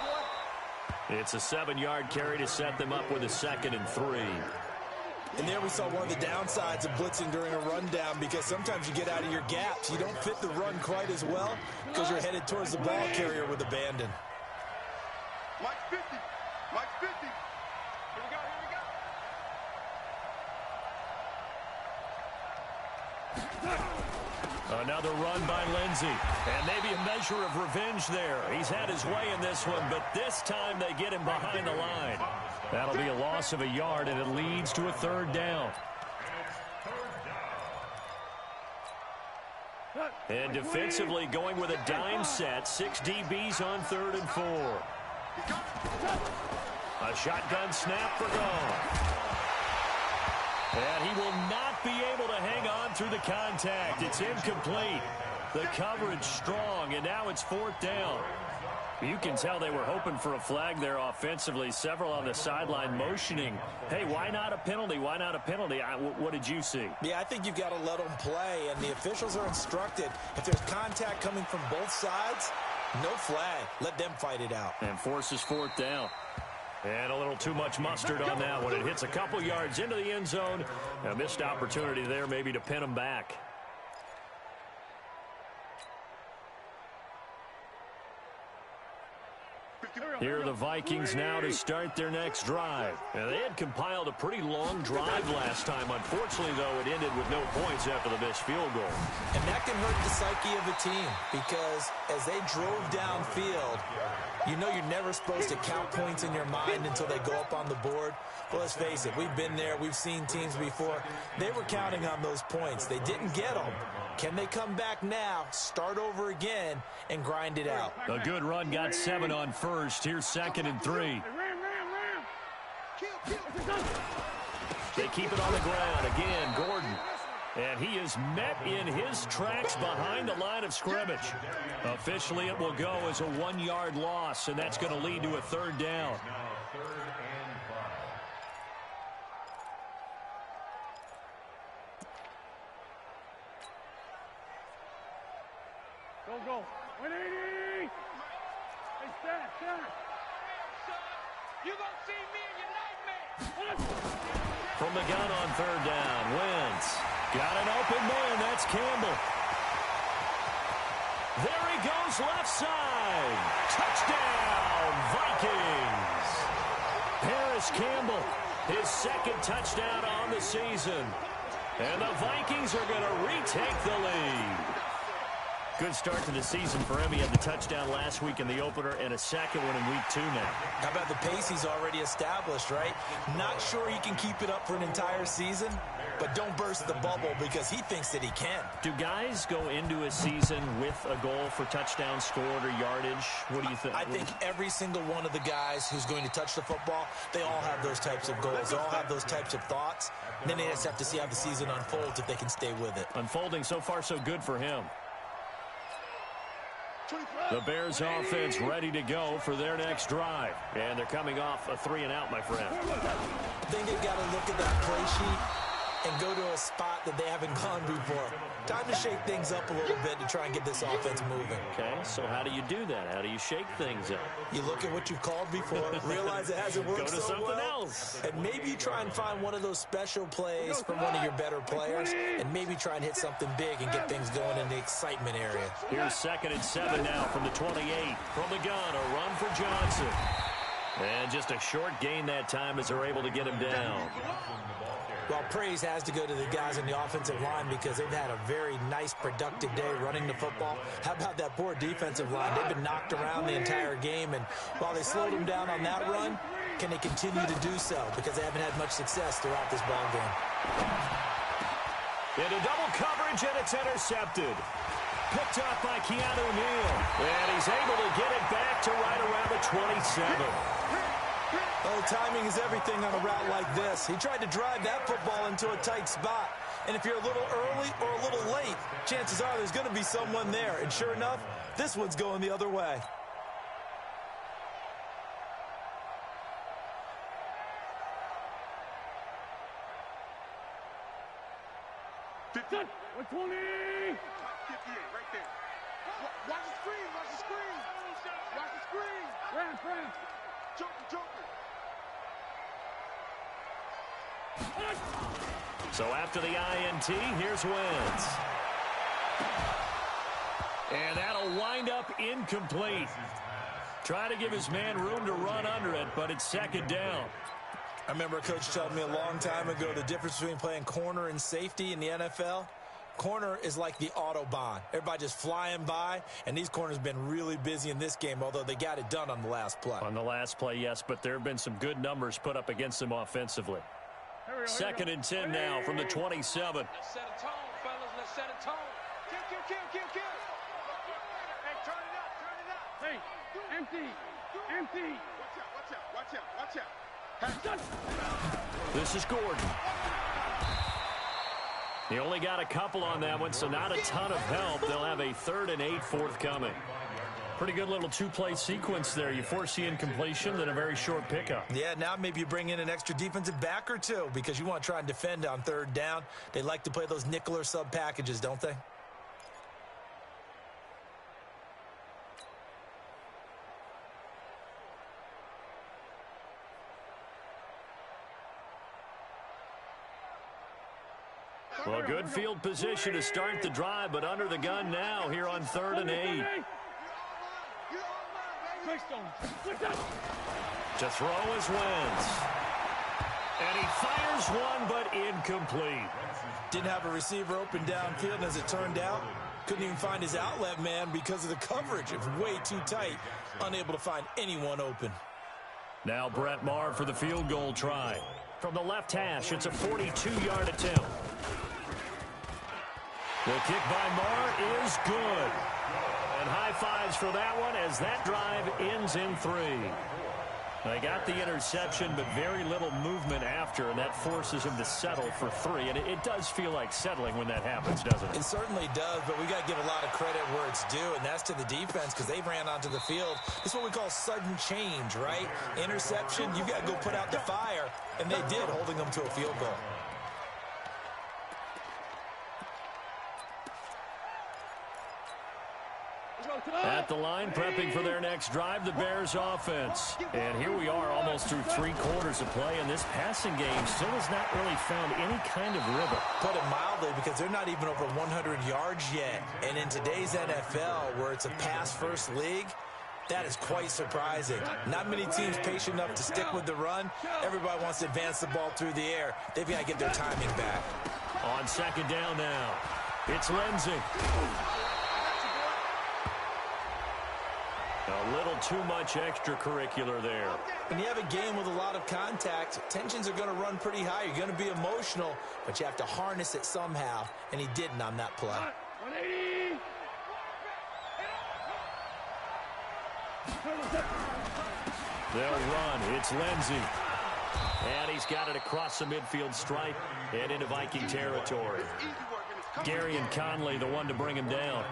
It's a 7-yard carry to set them up with a 2nd and 3. And there we saw one of the downsides of blitzing during a rundown, because sometimes you get out of your gaps. You don't fit the run quite as well because you're headed towards the ball carrier with abandon. Mike 50. Mike 50. Here we go. Another run by Lindsey. And maybe a measure of revenge there. He's had his way in this one, but this time they get him behind the line. That'll be a loss of a yard, and it leads to a 3rd down. And defensively going with a dime set. 6 DBs on 3rd and 4. A shotgun snap for gone. And he will not be able to hang on through the contact. It's incomplete. The coverage strong, and now it's 4th down. You can tell they were hoping for a flag there offensively. Several on the sideline motioning, hey, why not a penalty? Why not a penalty? What did you see? Yeah, I think you've got to let them play, and the officials are instructed. If there's contact coming from both sides, no flag. Let them fight it out. And forces 4th down. And a little too much mustard on that one. It hits a couple yards into the end zone. A missed opportunity there maybe to pin them back. Here are the Vikings now to start their next drive. Now, they had compiled a pretty long drive last time. Unfortunately, though, it ended with no points after the missed field goal. And that can hurt the psyche of a team, because as they drove downfield, you know you're never supposed to count points in your mind until they go up on the board. Well, let's face it, we've been there. We've seen teams before. They were counting on those points. They didn't get them. Can they come back now, start over again, and grind it out? A good run, got 7 on first. Here's 2nd and 3. They keep it on the ground. Again, Gordon. And he is met in his tracks behind the line of scrimmage. Officially, it will go as a 1-yard loss, and that's going to lead to a 3rd down. Go. 180. Hey, stand. You gonna see me in your nightmare. From the gun on 3rd down, Wentz got an open man. That's Campbell. There he goes left side. Touchdown, Vikings. Paris Campbell, his second touchdown on the season. And the Vikings are going to retake the lead. Good start to the season for him. He had the touchdown last week in the opener and a second one in week 2 now. How about the pace he's already established, right? Not sure he can keep it up for an entire season, but don't burst the bubble because he thinks that he can. Do guys go into a season with a goal for touchdown scored or yardage? What do you think? I think every single one of the guys who's going to touch the football, they all have those types of goals. They all have those types of thoughts. And then they just have to see how the season unfolds if they can stay with it. Unfolding so far so good for him. The Bears offense ready to go for their next drive. And they're coming off a 3-and-out, my friend. I think they've got to look at that play sheet and go to a spot that they haven't gone before. Time to shake things up a little bit to try and get this offense moving. Okay, so how do you do that? How do you shake things up? You look at what you've called before, realize it hasn't worked so well. Go to something else. And maybe you try and find one of those special plays from one of your better players, and maybe try and hit something big and get things going in the excitement area. Here's 2nd and 7 now from the 28. From the gun, a run for Johnson. And just a short gain that time as they're able to get him down. Well, praise has to go to the guys in the offensive line because they've had a very nice, productive day running the football. How about that poor defensive line? They've been knocked around the entire game, and while they slowed them down on that run, can they continue to do so? Because they haven't had much success throughout this ball game. Into double coverage, and it's intercepted. Picked up by Keanu Neal. And he's able to get it back to right around the 27. Oh, timing is everything on a route like this. He tried to drive that football into a tight spot. And if you're a little early or a little late, chances are there's going to be someone there. And sure enough, this one's going the other way. Watch the screen, watch the screen. Watch the screen. Friend. Joker. So after the INT, here's Wentz. And that'll wind up incomplete. Try to give his man room to run under it, but it's 2nd down. I remember a coach telling me a long time ago the difference between playing corner and safety in the NFL. Corner is like the Autobahn. Everybody just flying by, and these corners have been really busy in this game, although they got it done on the last play. On the last play, yes, but there have been some good numbers put up against them offensively. 2nd and 10 now from the 27. Let's set a tone, fellas. Let's set a tone. Kill. Hey, turn it up. Hey, empty. Watch out. This is Gordon. He only got a couple on that one, so not a ton of help. They'll have a 3rd and 8 forthcoming. Pretty good little 2-play sequence there. You force the incompletion, then a very short pickup. Yeah, now maybe you bring in an extra defensive back or two because you want to try and defend on 3rd down. They like to play those nickel or sub packages, don't they? Well, good field position to start the drive, but under the gun now here on 3rd and 8. To throw is Wentz. And he fires one, but incomplete. Didn't have a receiver open downfield, and as it turned out, couldn't even find his outlet man because of the coverage. It was way too tight, unable to find anyone open. Now Brett Maher for the field goal try. From the left hash, it's a 42-yard attempt. The kick by Maher is good. And high fives for that one as that drive ends in 3. They got the interception, but very little movement after, and that forces him to settle for 3. And it does feel like settling when that happens, doesn't it? It certainly does, but we got to give a lot of credit where it's due, and that's to the defense because they ran onto the field. It's what we call sudden change, right? Interception, you got to go put out the fire, and they did, holding them to a field goal. At the line, prepping for their next drive, the Bears offense. And here we are almost through 3 quarters of play, and this passing game still has not really found any kind of rhythm. Put it mildly, because they're not even over 100 yards yet. And in today's NFL, where it's a pass-first league, that is quite surprising. Not many teams patient enough to stick with the run. Everybody wants to advance the ball through the air. They've got to get their timing back. On second down now, it's Lindsey. A little too much extracurricular there. When you have a game with a lot of contact, tensions are going to run pretty high. You're going to be emotional, but you have to harness it somehow, and he didn't on that play. 180. They'll run. It's Lindsey. And he's got it across the midfield stripe and into Viking territory. Gary and Conley, the one to bring him down.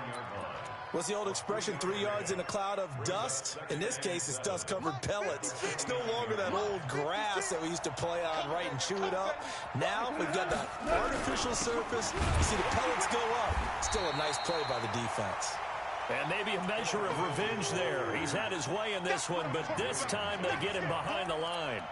What's the old expression, 3 yards in a cloud of dust? In this case, it's dust-covered pellets. It's no longer that old grass that we used to play on, right, and chew it up. Now we've got the artificial surface. You see the pellets go up. Still a nice play by the defense. And maybe a measure of revenge there. He's had his way in this one, but this time they get him behind the line.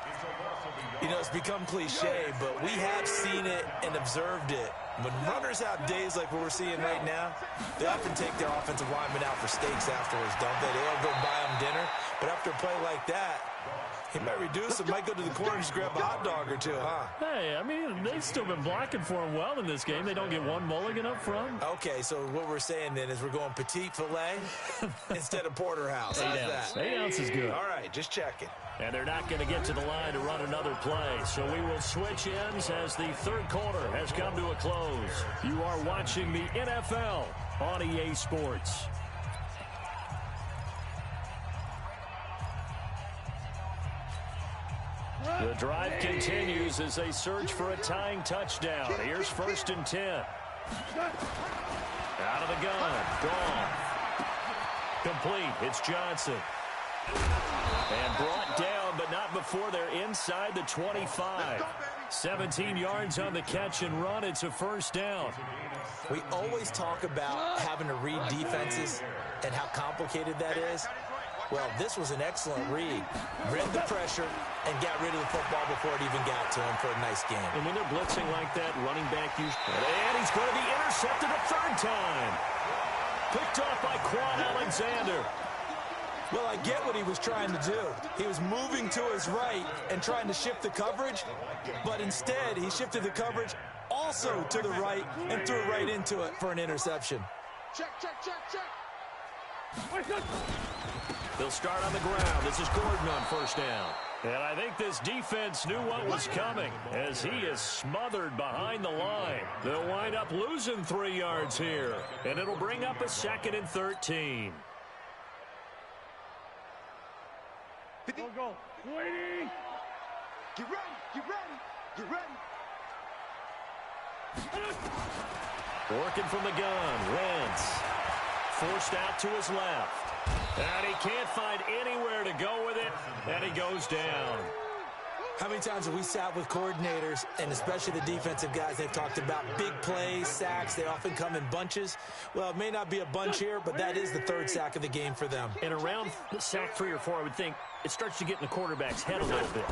You know, it's become cliche, but we have seen it and observed it. When runners have days like what we're seeing right now, they often take their offensive linemen out for steaks afterwards, don't they? They all go buy them dinner. But after a play like that, he might reduce it, might go to the corner and just grab a hot dog or two, huh? Hey, I mean, they've still been blocking for him well in this game. They don't get one mulligan up front. Okay, so what we're saying then is we're going petite filet instead of porterhouse. How's that? 8 ounce is good. All right, just checking. And they're not going to get to the line to run another play. So we will switch ends as the third quarter has come to a close. You are watching the NFL on EA Sports. The drive continues as they search for a tying touchdown. Here's 1st and 10. Out of the gun. Gone. Complete. It's Johnson. And brought down, but not before they're inside the 25. 17 yards on the catch and run. It's a first down. We always talk about having to read defenses and how complicated that is. Well, this was an excellent read. Read the pressure and got rid of the football before it even got to him for a nice game. And when they're blitzing like that, running back usually... And he's going to be intercepted a third time. Picked off by Quan Alexander. Well, I get what he was trying to do. He was moving to his right and trying to shift the coverage, but instead he shifted the coverage also to the right and threw right into it for an interception. Check, check, check, check. They'll start on the ground. This is Gordon on first down. And I think this defense knew what was coming as he is smothered behind the line. They'll wind up losing 3 yards here, and it'll bring up a 2nd and 13. Go. 280. Get ready, get ready, get ready. Working from the gun. Wentz forced out to his left. And he can't find anywhere to go with it, and he goes down. How many times have we sat with coordinators, and especially the defensive guys, they've talked about big plays, sacks. They often come in bunches. Well, it may not be a bunch here, but that is the 3rd sack of the game for them. And around sack 3 or 4, I would think it starts to get in the quarterback's head a little bit.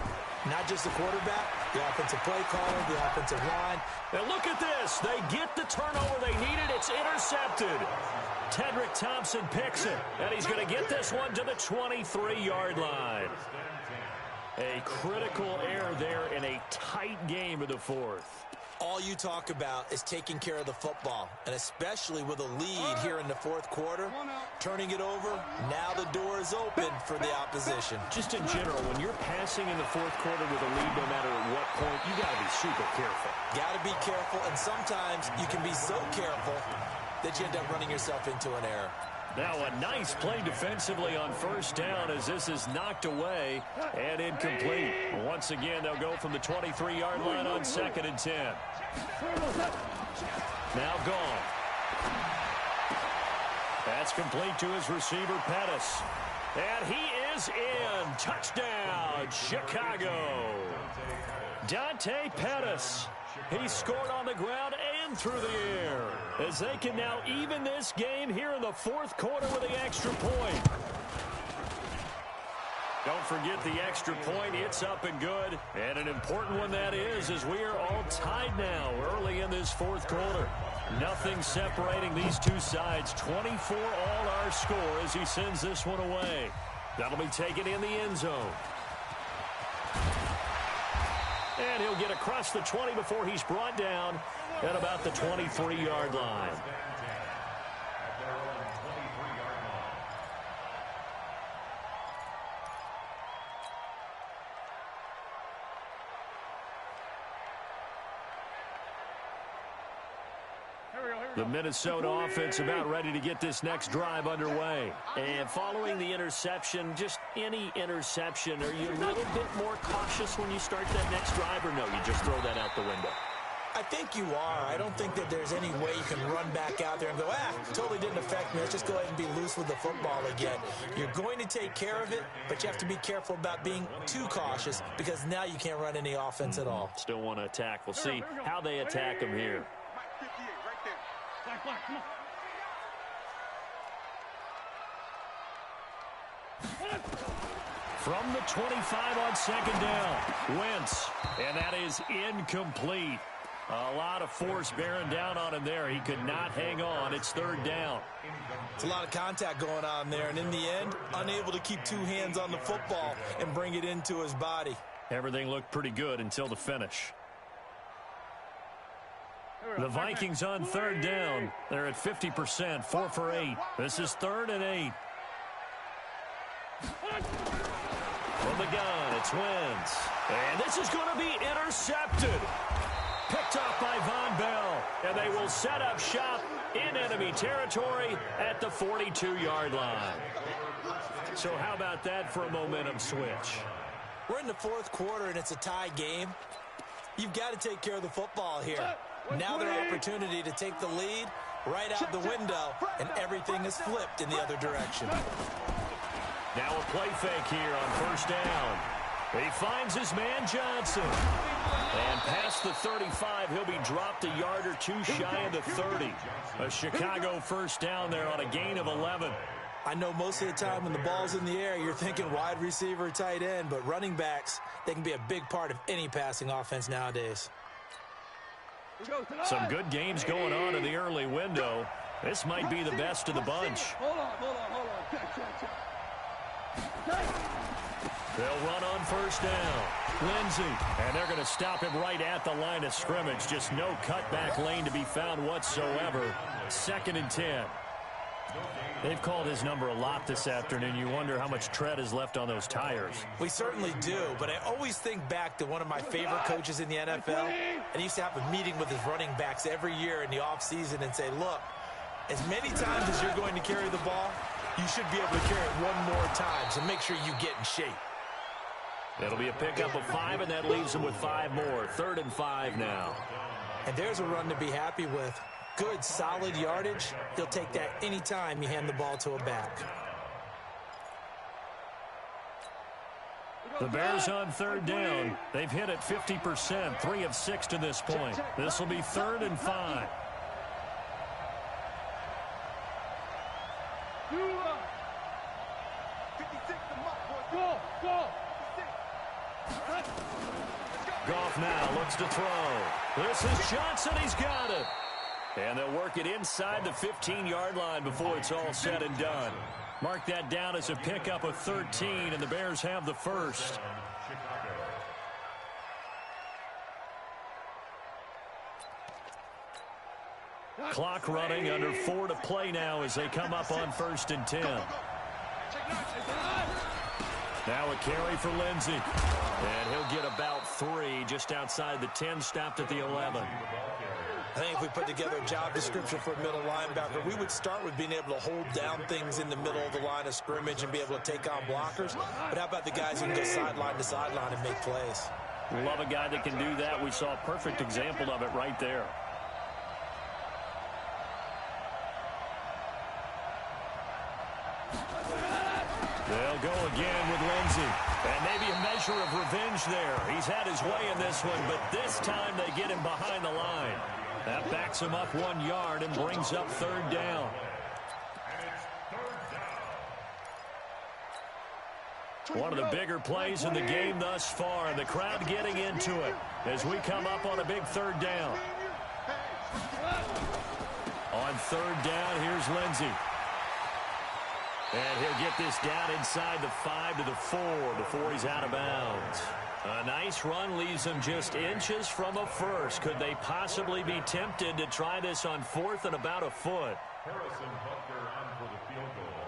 Not just the quarterback, the offensive play caller, the offensive line. And look at this. They get the turnover they needed. It's intercepted. Tedrick Thompson picks it, and he's going to get this one to the 23-yard line. A critical error there in a tight game of the 4th. All you talk about is taking care of the football, and especially with a lead here in the 4th quarter, turning it over, now the door is open for the opposition. Just in general, when you're passing in the 4th quarter with a lead, no matter at what point, you got to be super careful. Got to be careful, and sometimes you can be so careful that you end up running yourself into an error. Now a nice play defensively on first down as this is knocked away and incomplete. Once again, they'll go from the 23-yard line on 2nd and 10. Now gone. That's complete to his receiver, Pettis. And he is in. Touchdown, Chicago. Dante Pettis. He scored on the ground and and through the air. As they can now even this game here in the fourth quarter with the extra point. Don't forget the extra point. It's up and good. And an important one that is, as we are all tied now early in this fourth quarter. Nothing separating these two sides. 24 all our score as he sends this one away. That'll be taken in the end zone. And he'll get across the 20 before he's brought down at about the 23-yard line. The Minnesota offense about ready to get this next drive underway. And following the interception, just any interception, are you a little bit more cautious when you start that next drive, or no, you just throw that out the window? I think you are. I don't think that there's any way you can run back out there and go, totally didn't affect me. Let's just go ahead and be loose with the football again. You're going to take care of it, but you have to be careful about being too cautious because now you can't run any offense at all. Still want to attack. We'll see how they attack him here. From the 25 on second down, Wentz, and that is incomplete. A lot of force bearing down on him there. He could not hang on. It's third down. It's a lot of contact going on there, and in the end, unable to keep two hands on the football and bring it into his body. Everything looked pretty good until the finish. The Vikings on third down. They're at 50%, 4 for 8. This is 3rd and 8. From the gun, it's Wentz. And this is going to be intercepted. Picked off by Von Bell. And they will set up shop in enemy territory at the 42-yard line. So how about that for a momentum switch? We're in the fourth quarter, and it's a tie game. You've got to take care of the football here. Now their opportunity to take the lead right out the window, and everything is flipped in the other direction. Now a play fake here on first down. He finds his man Johnson. And past the 35, he'll be dropped a yard or two shy of the 30. A Chicago first down there on a gain of 11. I know most of the time when the ball's in the air, you're thinking wide receiver, tight end, but running backs, they can be a big part of any passing offense nowadays. Some good games going on in the early window. This might be the best of the bunch. Hold on. They'll run on first down. Lindsey, and they're going to stop him right at the line of scrimmage. Just no cutback lane to be found whatsoever. 2nd and 10. They've called his number a lot this afternoon. You wonder how much tread is left on those tires. We certainly do, but I always think back to one of my favorite coaches in the NFL, and he used to have a meeting with his running backs every year in the offseason and say, look, as many times as you're going to carry the ball, you should be able to carry it one more time, so make sure you get in shape. It'll be a pickup of 5, and that leaves them with 5 more. 3rd and 5 now. And there's a run to be happy with. Good, solid yardage. He'll take that any time you hand the ball to a back. The Bears on third down. They've hit it 50%, 3 of 6 to this point. This will be 3rd and 5. Goff now looks to throw. This is Johnson. He's got it. And they'll work it inside the 15-yard line before it's all said and done. Mark that down as a pickup of 13, and the Bears have the first. Clock running, under 4 to play now as they come up on 1st and 10. Now a carry for Lindsey. And he'll get about 3 just outside the 10, stopped at the 11. I think if we put together a job description for a middle linebacker, we would start with being able to hold down things in the middle of the line of scrimmage and be able to take on blockers. But how about the guys who can go sideline to sideline and make plays? Love a guy that can do that. We saw a perfect example of it right there. They'll go again with Lindsey. And maybe a measure of revenge there. He's had his way in this one, but this time they get him behind the line. That backs him up 1 yard and brings up third down. One of the bigger plays in the game thus far, and the crowd getting into it as we come up on a big third down. On third down, here's Lindsey. And he'll get this down inside the 5 to the 4 before he's out of bounds. A nice run leaves them just inches from a first. Could they possibly be tempted to try this on 4th and about a foot? Harrison Butker on for the field goal.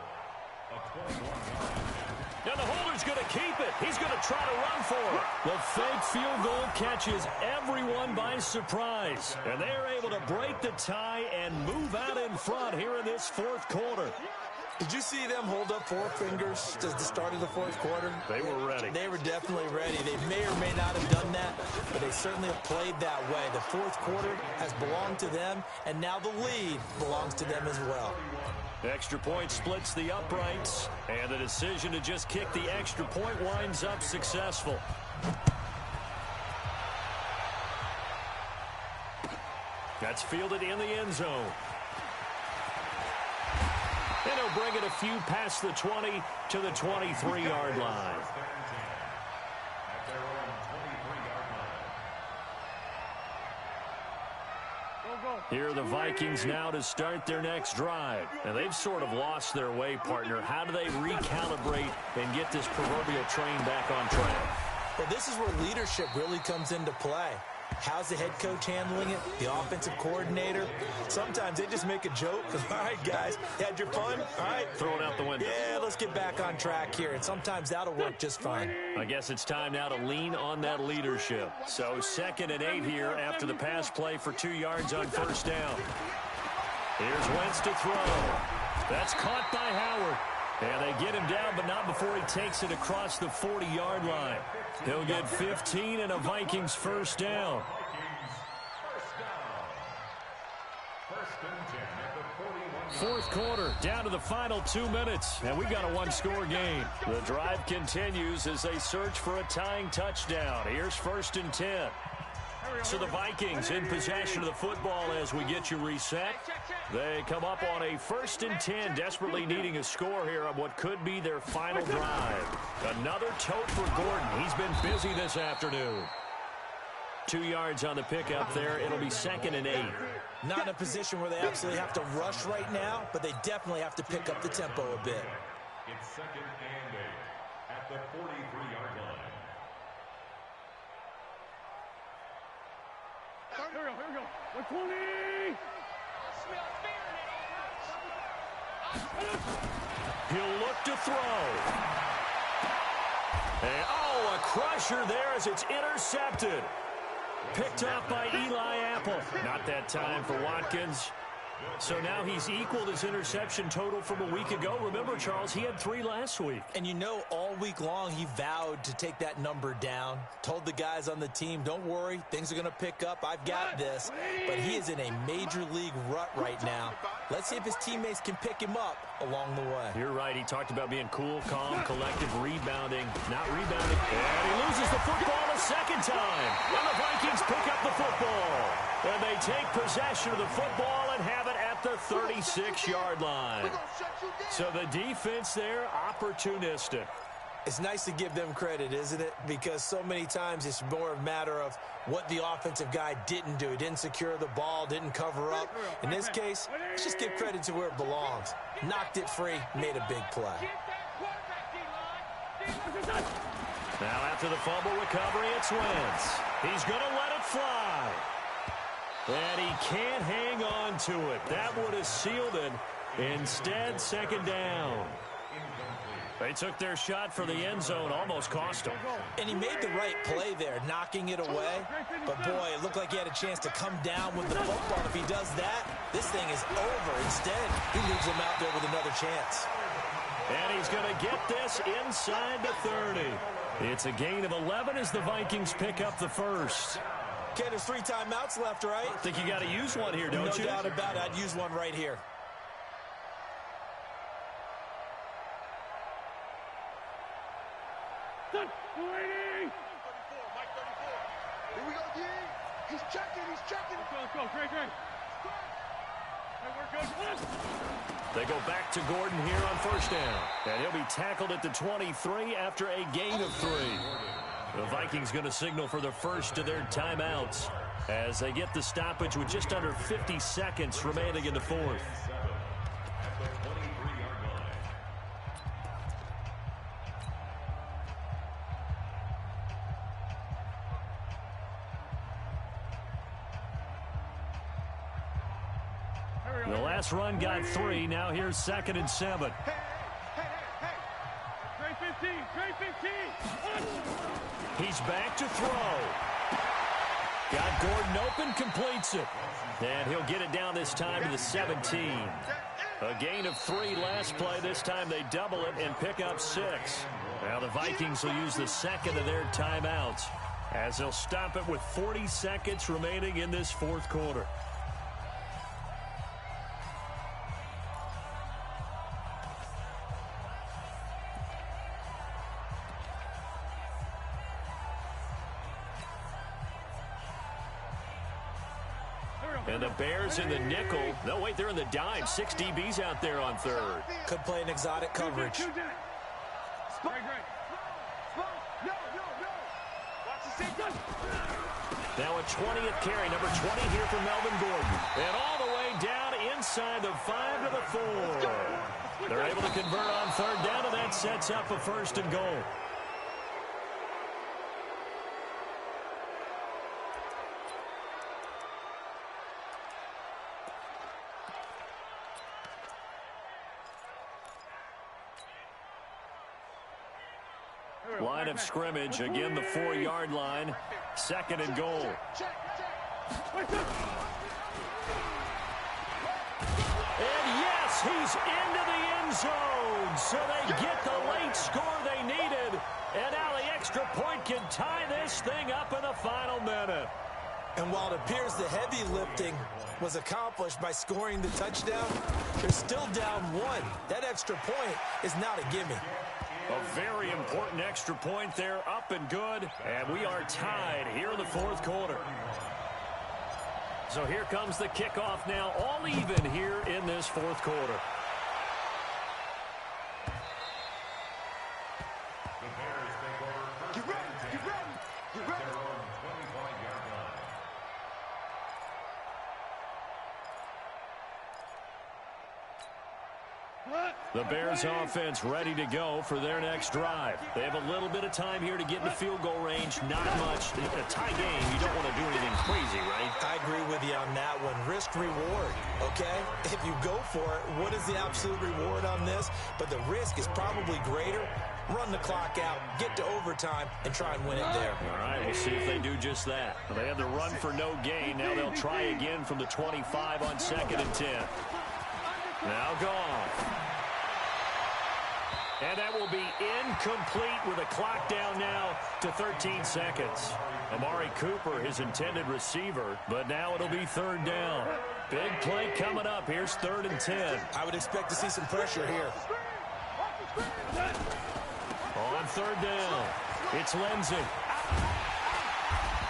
A 21-yard. Now the holder's going to keep it. He's going to try to run for it. The fake field goal catches everyone by surprise. And they're able to break the tie and move out in front here in this 4th quarter. Did you see them hold up 4 fingers at the start of the 4th quarter? They were ready. They were definitely ready. They may or may not have done that, but they certainly have played that way. The 4th quarter has belonged to them, and now the lead belongs to them as well. The extra point splits the uprights, and the decision to just kick the extra point winds up successful. That's fielded in the end zone. And he'll bring it a few past the 20 to the 23-yard line. Here are the Vikings now to start their next drive. And they've sort of lost their way, partner. How do they recalibrate and get this proverbial train back on track? Well, this is where leadership really comes into play. How's the head coach handling it? The offensive coordinator? Sometimes they just make a joke. All right, guys, you had your fun? All right. Throw it out the window. Yeah, let's get back on track here. And sometimes that'll work just fine. I guess it's time now to lean on that leadership. So 2nd and 8 here after the pass play for 2 yards on first down. Here's Wentz to throw. That's caught by Howard. And they get him down, but not before he takes it across the 40-yard line. He'll get 15 and a Vikings first down. Fourth quarter, down to the final 2 minutes, and we've got a 1-score game. The drive continues as they search for a tying touchdown. Here's 1st and 10. So the Vikings in possession of the football as we get you reset. They come up on a 1st and 10, desperately needing a score here on what could be their final drive. Another tote for Gordon. He's been busy this afternoon. 2 yards on the pickup there. It'll be 2nd and 8. Not in a position where they absolutely have to rush right now, but they definitely have to pick up the tempo a bit. It's 2nd and 8 at the 43-yard line. Here we go. 120. He'll look to throw. And, oh, a crusher there as it's intercepted. Picked off by Eli Apple. Not that time for Watkins. So now he's equaled his interception total from a week ago. Remember, Charles, he had 3 last week. And you know, all week long he vowed to take that number down. Told the guys on the team, don't worry, things are going to pick up. I've got this. But he is in a major league rut right now. Let's see if his teammates can pick him up along the way. You're right. He talked about being cool, calm, collective, rebounding. Not rebounding. And he loses the football a second time. And the Vikings pick up the football. And they take possession of the football and have it at the 36-yard line. So the defense there, opportunistic. It's nice to give them credit, isn't it? Because so many times it's more a matter of what the offensive guy didn't do. He didn't secure the ball, didn't cover up. In this case, let's just give credit to where it belongs. Knocked it free, made a big play. Now after the fumble recovery, it's Wentz. He's going to let it fly. And he can't hang on to it. That would have sealed it. Instead, 2nd down. They took their shot for the end zone, almost cost him. And he made the right play there, knocking it away. But, boy, it looked like he had a chance to come down with the football. If he does that, this thing is over. Instead, he leaves him out there with another chance. And he's going to get this inside the 30. It's a gain of 11 as the Vikings pick up the first. Okay, there's 3 timeouts left, right? I think you got to use one here, don't you? No doubt about it. I'd use one right here. Waiting. 34, Mike 34. Here we go, G. He's checking. Let's go. Great. Hey, we're good. They go back to Gordon here on first down. And he'll be tackled at the 23 after a gain of 3. The Vikings going to signal for the first of their timeouts as they get the stoppage with just under 50 seconds remaining in the fourth. The last run got 3. Now here's 2nd and 7. Hey. Trey 15. He's back to throw. Got Gordon open, completes it. And he'll get it down this time to the 17. A gain of 3 last play. This time they double it and pick up 6. Now the Vikings will use the second of their timeouts as they'll stop it with 40 seconds remaining in this fourth quarter. And the Bears in the nickel. No, wait, they're in the dime. 6 DBs out there on third. Could play an exotic coverage. Now a 20th carry, number 20 here for Melvin Gordon. And all the way down inside the 5 to the 4. They're able to convert on third down, and that sets up a 1st and goal. Line of scrimmage, again the 4-yard line, 2nd and goal. And yes, he's into the end zone. So they get the late score they needed. And now the extra point can tie this thing up in the final minute. And while it appears the heavy lifting was accomplished by scoring the touchdown, they're still down 1. That extra point is not a gimme. A very important extra point there, up and good. And we are tied here in the fourth quarter. So here comes the kickoff now, all even here in this fourth quarter. The Bears take over first and 10 at their own 25-yard line. The Bears offense ready to go for their next drive. They have a little bit of time here to get into field goal range. Not much. A tie game, you don't want to do anything crazy, right? I agree with you on that one. Risk reward, okay? If you go for it, what is the absolute reward on this? But the risk is probably greater. Run the clock out, get to overtime, and try and win it there. All right, we'll see if they do just that. They had the run for no gain. Now they'll try again from the 25 on 2nd and 10. Now gone. And that will be incomplete with a clock down now to 13 seconds. Amari Cooper, his intended receiver, but now it'll be 3rd down. Big play coming up. Here's 3rd and 10. I would expect to see some pressure here. On 3rd down, it's Lindsey.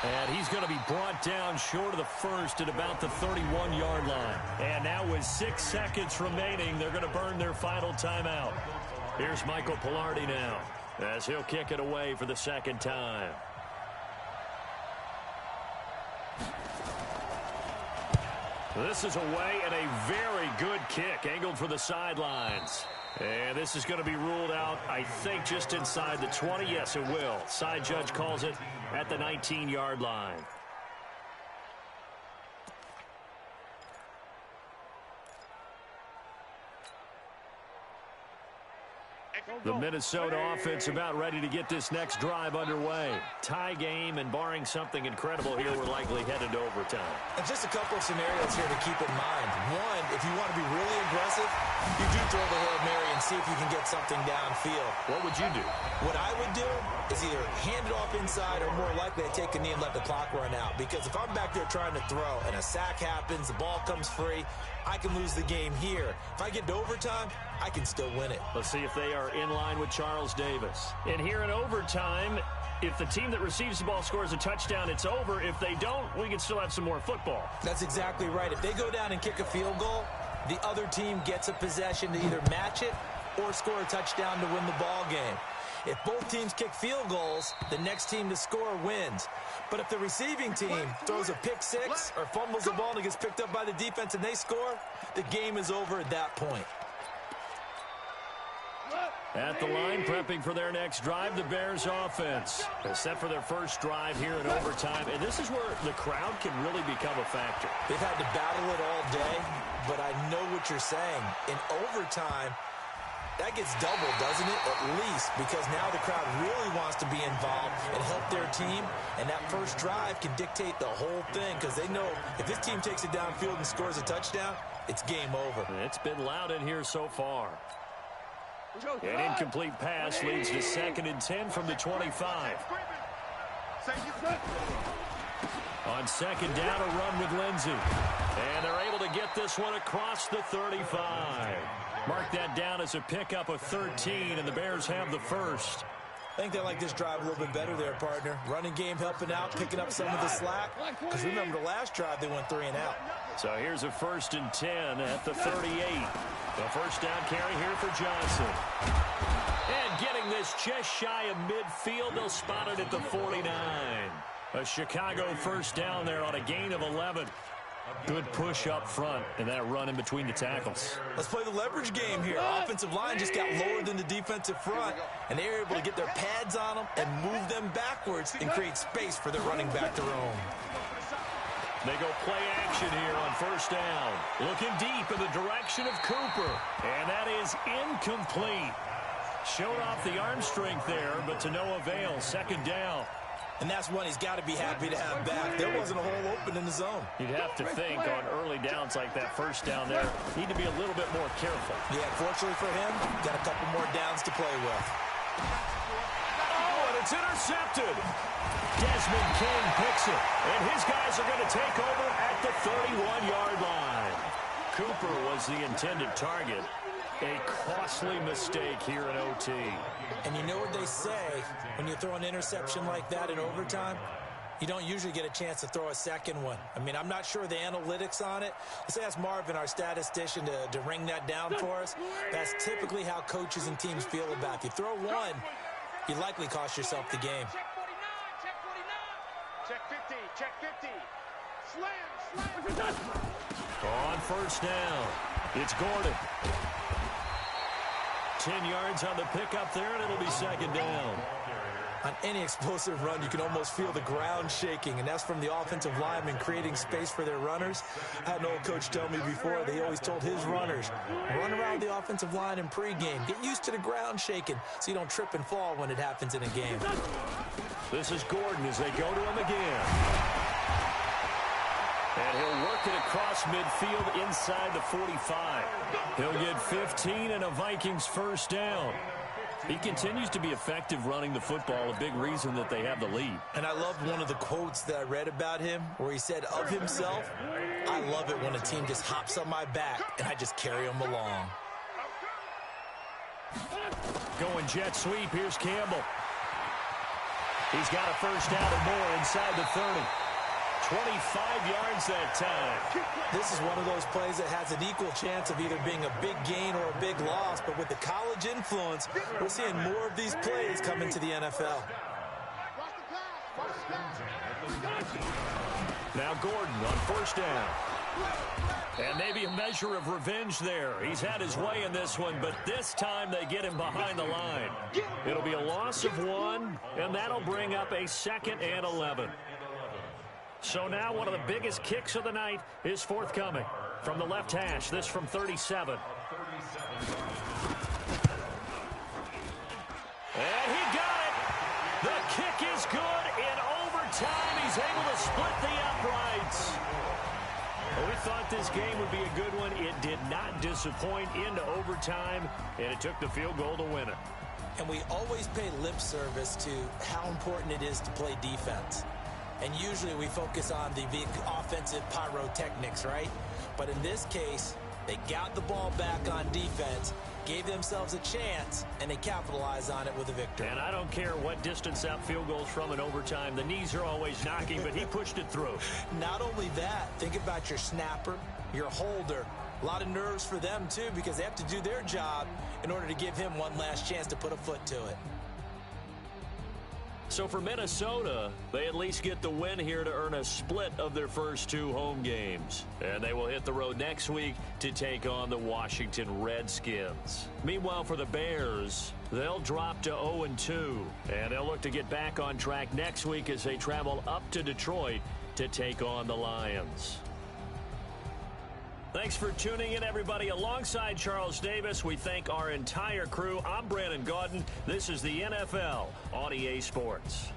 And he's going to be brought down short of the first at about the 31-yard line. And now with 6 seconds remaining, they're going to burn their final timeout. Here's Michael Pilardi now as he'll kick it away for the 2nd time. This is away and a very good kick angled for the sidelines. And this is going to be ruled out, I think, just inside the 20. Yes, it will. Side judge calls it at the 19-yard line. The Minnesota offense about ready to get this next drive underway. Tie game, and barring something incredible here, we're likely headed to overtime. And just a couple of scenarios here to keep in mind. One, if you want to be really aggressive, you do throw the Hail Mary and see if you can get something downfield. What would you do? What I would do is either hand it off inside or more likely to take a knee and let the clock run out. Because if I'm back there trying to throw and a sack happens, the ball comes free, I can lose the game here. If I get to overtime, I can still win it. Let's see if they are in line with Charles Davis. And here in overtime, if the team that receives the ball scores a touchdown, it's over. If they don't, we can still have some more football. That's exactly right. If they go down and kick a field goal, the other team gets a possession to either match it or score a touchdown to win the ball game. If both teams kick field goals, the next team to score wins. But if the receiving team throws a pick six or fumbles the ball and it gets picked up by the defense and they score, the game is over at that point. At the line, prepping for their next drive, the Bears offense. They're set for their first drive here in overtime, and this is where the crowd can really become a factor. They've had to battle it all day, but I know what you're saying. In overtime, that gets doubled, doesn't it? At least, because now the crowd really wants to be involved and help their team, and that first drive can dictate the whole thing because they know if this team takes it downfield and scores a touchdown, it's game over. It's been loud in here so far. An incomplete pass leads to 2nd and 10 from the 25. On 2nd down, a run with Lindsey. And they're able to get this one across the 35. Mark that down as a pickup of 13, and the Bears have the first. I think they like this drive a little bit better there, partner. Running game helping out, picking up some of the slack. Because remember the last drive, they went 3 and out. So here's a 1st and 10 at the 38. The first down carry here for Johnson. And getting this just shy of midfield, they'll spot it at the 49. A Chicago first down there on a gain of 11. Good push up front and that run in between the tackles. Let's play the leverage game here. Offensive line just got lower than the defensive front, and they were able to get their pads on them and move them backwards and create space for their running back to roam. They go play action here on first down. Looking deep in the direction of Cooper. And that is incomplete. Showed off the arm strength there, but to no avail. 2nd down. And that's one he's got to be happy to have back. There wasn't a hole open in the zone. You'd have to think on early downs like that first down there, need to be a little bit more careful. Yeah, fortunately for him, got a couple more downs to play with. Oh, and it's intercepted. Desmond King picks it, and his guys are going to take over at the 31-yard line. Cooper was the intended target. A costly mistake here in OT. And you know what they say, when you throw an interception like that in overtime, you don't usually get a chance to throw a second one. I mean, I'm not sure the analytics on it. Let's ask Marvin, our statistician, to ring that down for us. That's typically how coaches and teams feel about it. If you throw one, you likely cost yourself the game. Check 50, check 50. Slam. On first down, it's Gordon. 10 yards on the pickup there, and it'll be 2nd down. On any explosive run, you can almost feel the ground shaking, and that's from the offensive linemen creating space for their runners. I had an old coach tell me before, they always told his runners, run around the offensive line in pregame. Get used to the ground shaking so you don't trip and fall when it happens in a game. This is Gordon as they go to him again. And he'll work it across midfield inside the 45. He'll get 15 and a Vikings first down. He continues to be effective running the football, a big reason that they have the lead. And I loved one of the quotes that I read about him where he said of himself, I love it when a team just hops on my back and I just carry them along. Going jet sweep, here's Campbell. He's got a first down and more inside the 30. 25 yards that time. This is one of those plays that has an equal chance of either being a big gain or a big loss, but with the college influence, we're seeing more of these plays come into the NFL. Now Gordon on first down. And maybe a measure of revenge there. He's had his way in this one, but this time they get him behind the line. It'll be a loss of 1, and that'll bring up a 2nd and 11. So now one of the biggest kicks of the night is forthcoming. From the left hash, this from 37. And he got it. The kick is good. In overtime, he's able to split the uprights. Well, we thought this game would be a good one. It did not disappoint into overtime, and it took the field goal to win it. And we always pay lip service to how important it is to play defense. And usually we focus on the big offensive pyrotechnics, right? But in this case, they got the ball back on defense, gave themselves a chance, and they capitalized on it with a victory. And I don't care what distance that field goal's from in overtime. The knees are always knocking, but he pushed it through. Not only that, think about your snapper, your holder. A lot of nerves for them, too, because they have to do their job in order to give him one last chance to put a foot to it. So for Minnesota, they at least get the win here to earn a split of their first 2 home games. And they will hit the road next week to take on the Washington Redskins. Meanwhile, for the Bears, they'll drop to 0-2. And they'll look to get back on track next week as they travel up to Detroit to take on the Lions. Thanks for tuning in, everybody. Alongside Charles Davis, we thank our entire crew. I'm Brandon Gaudin. This is the NFL on EA Sports.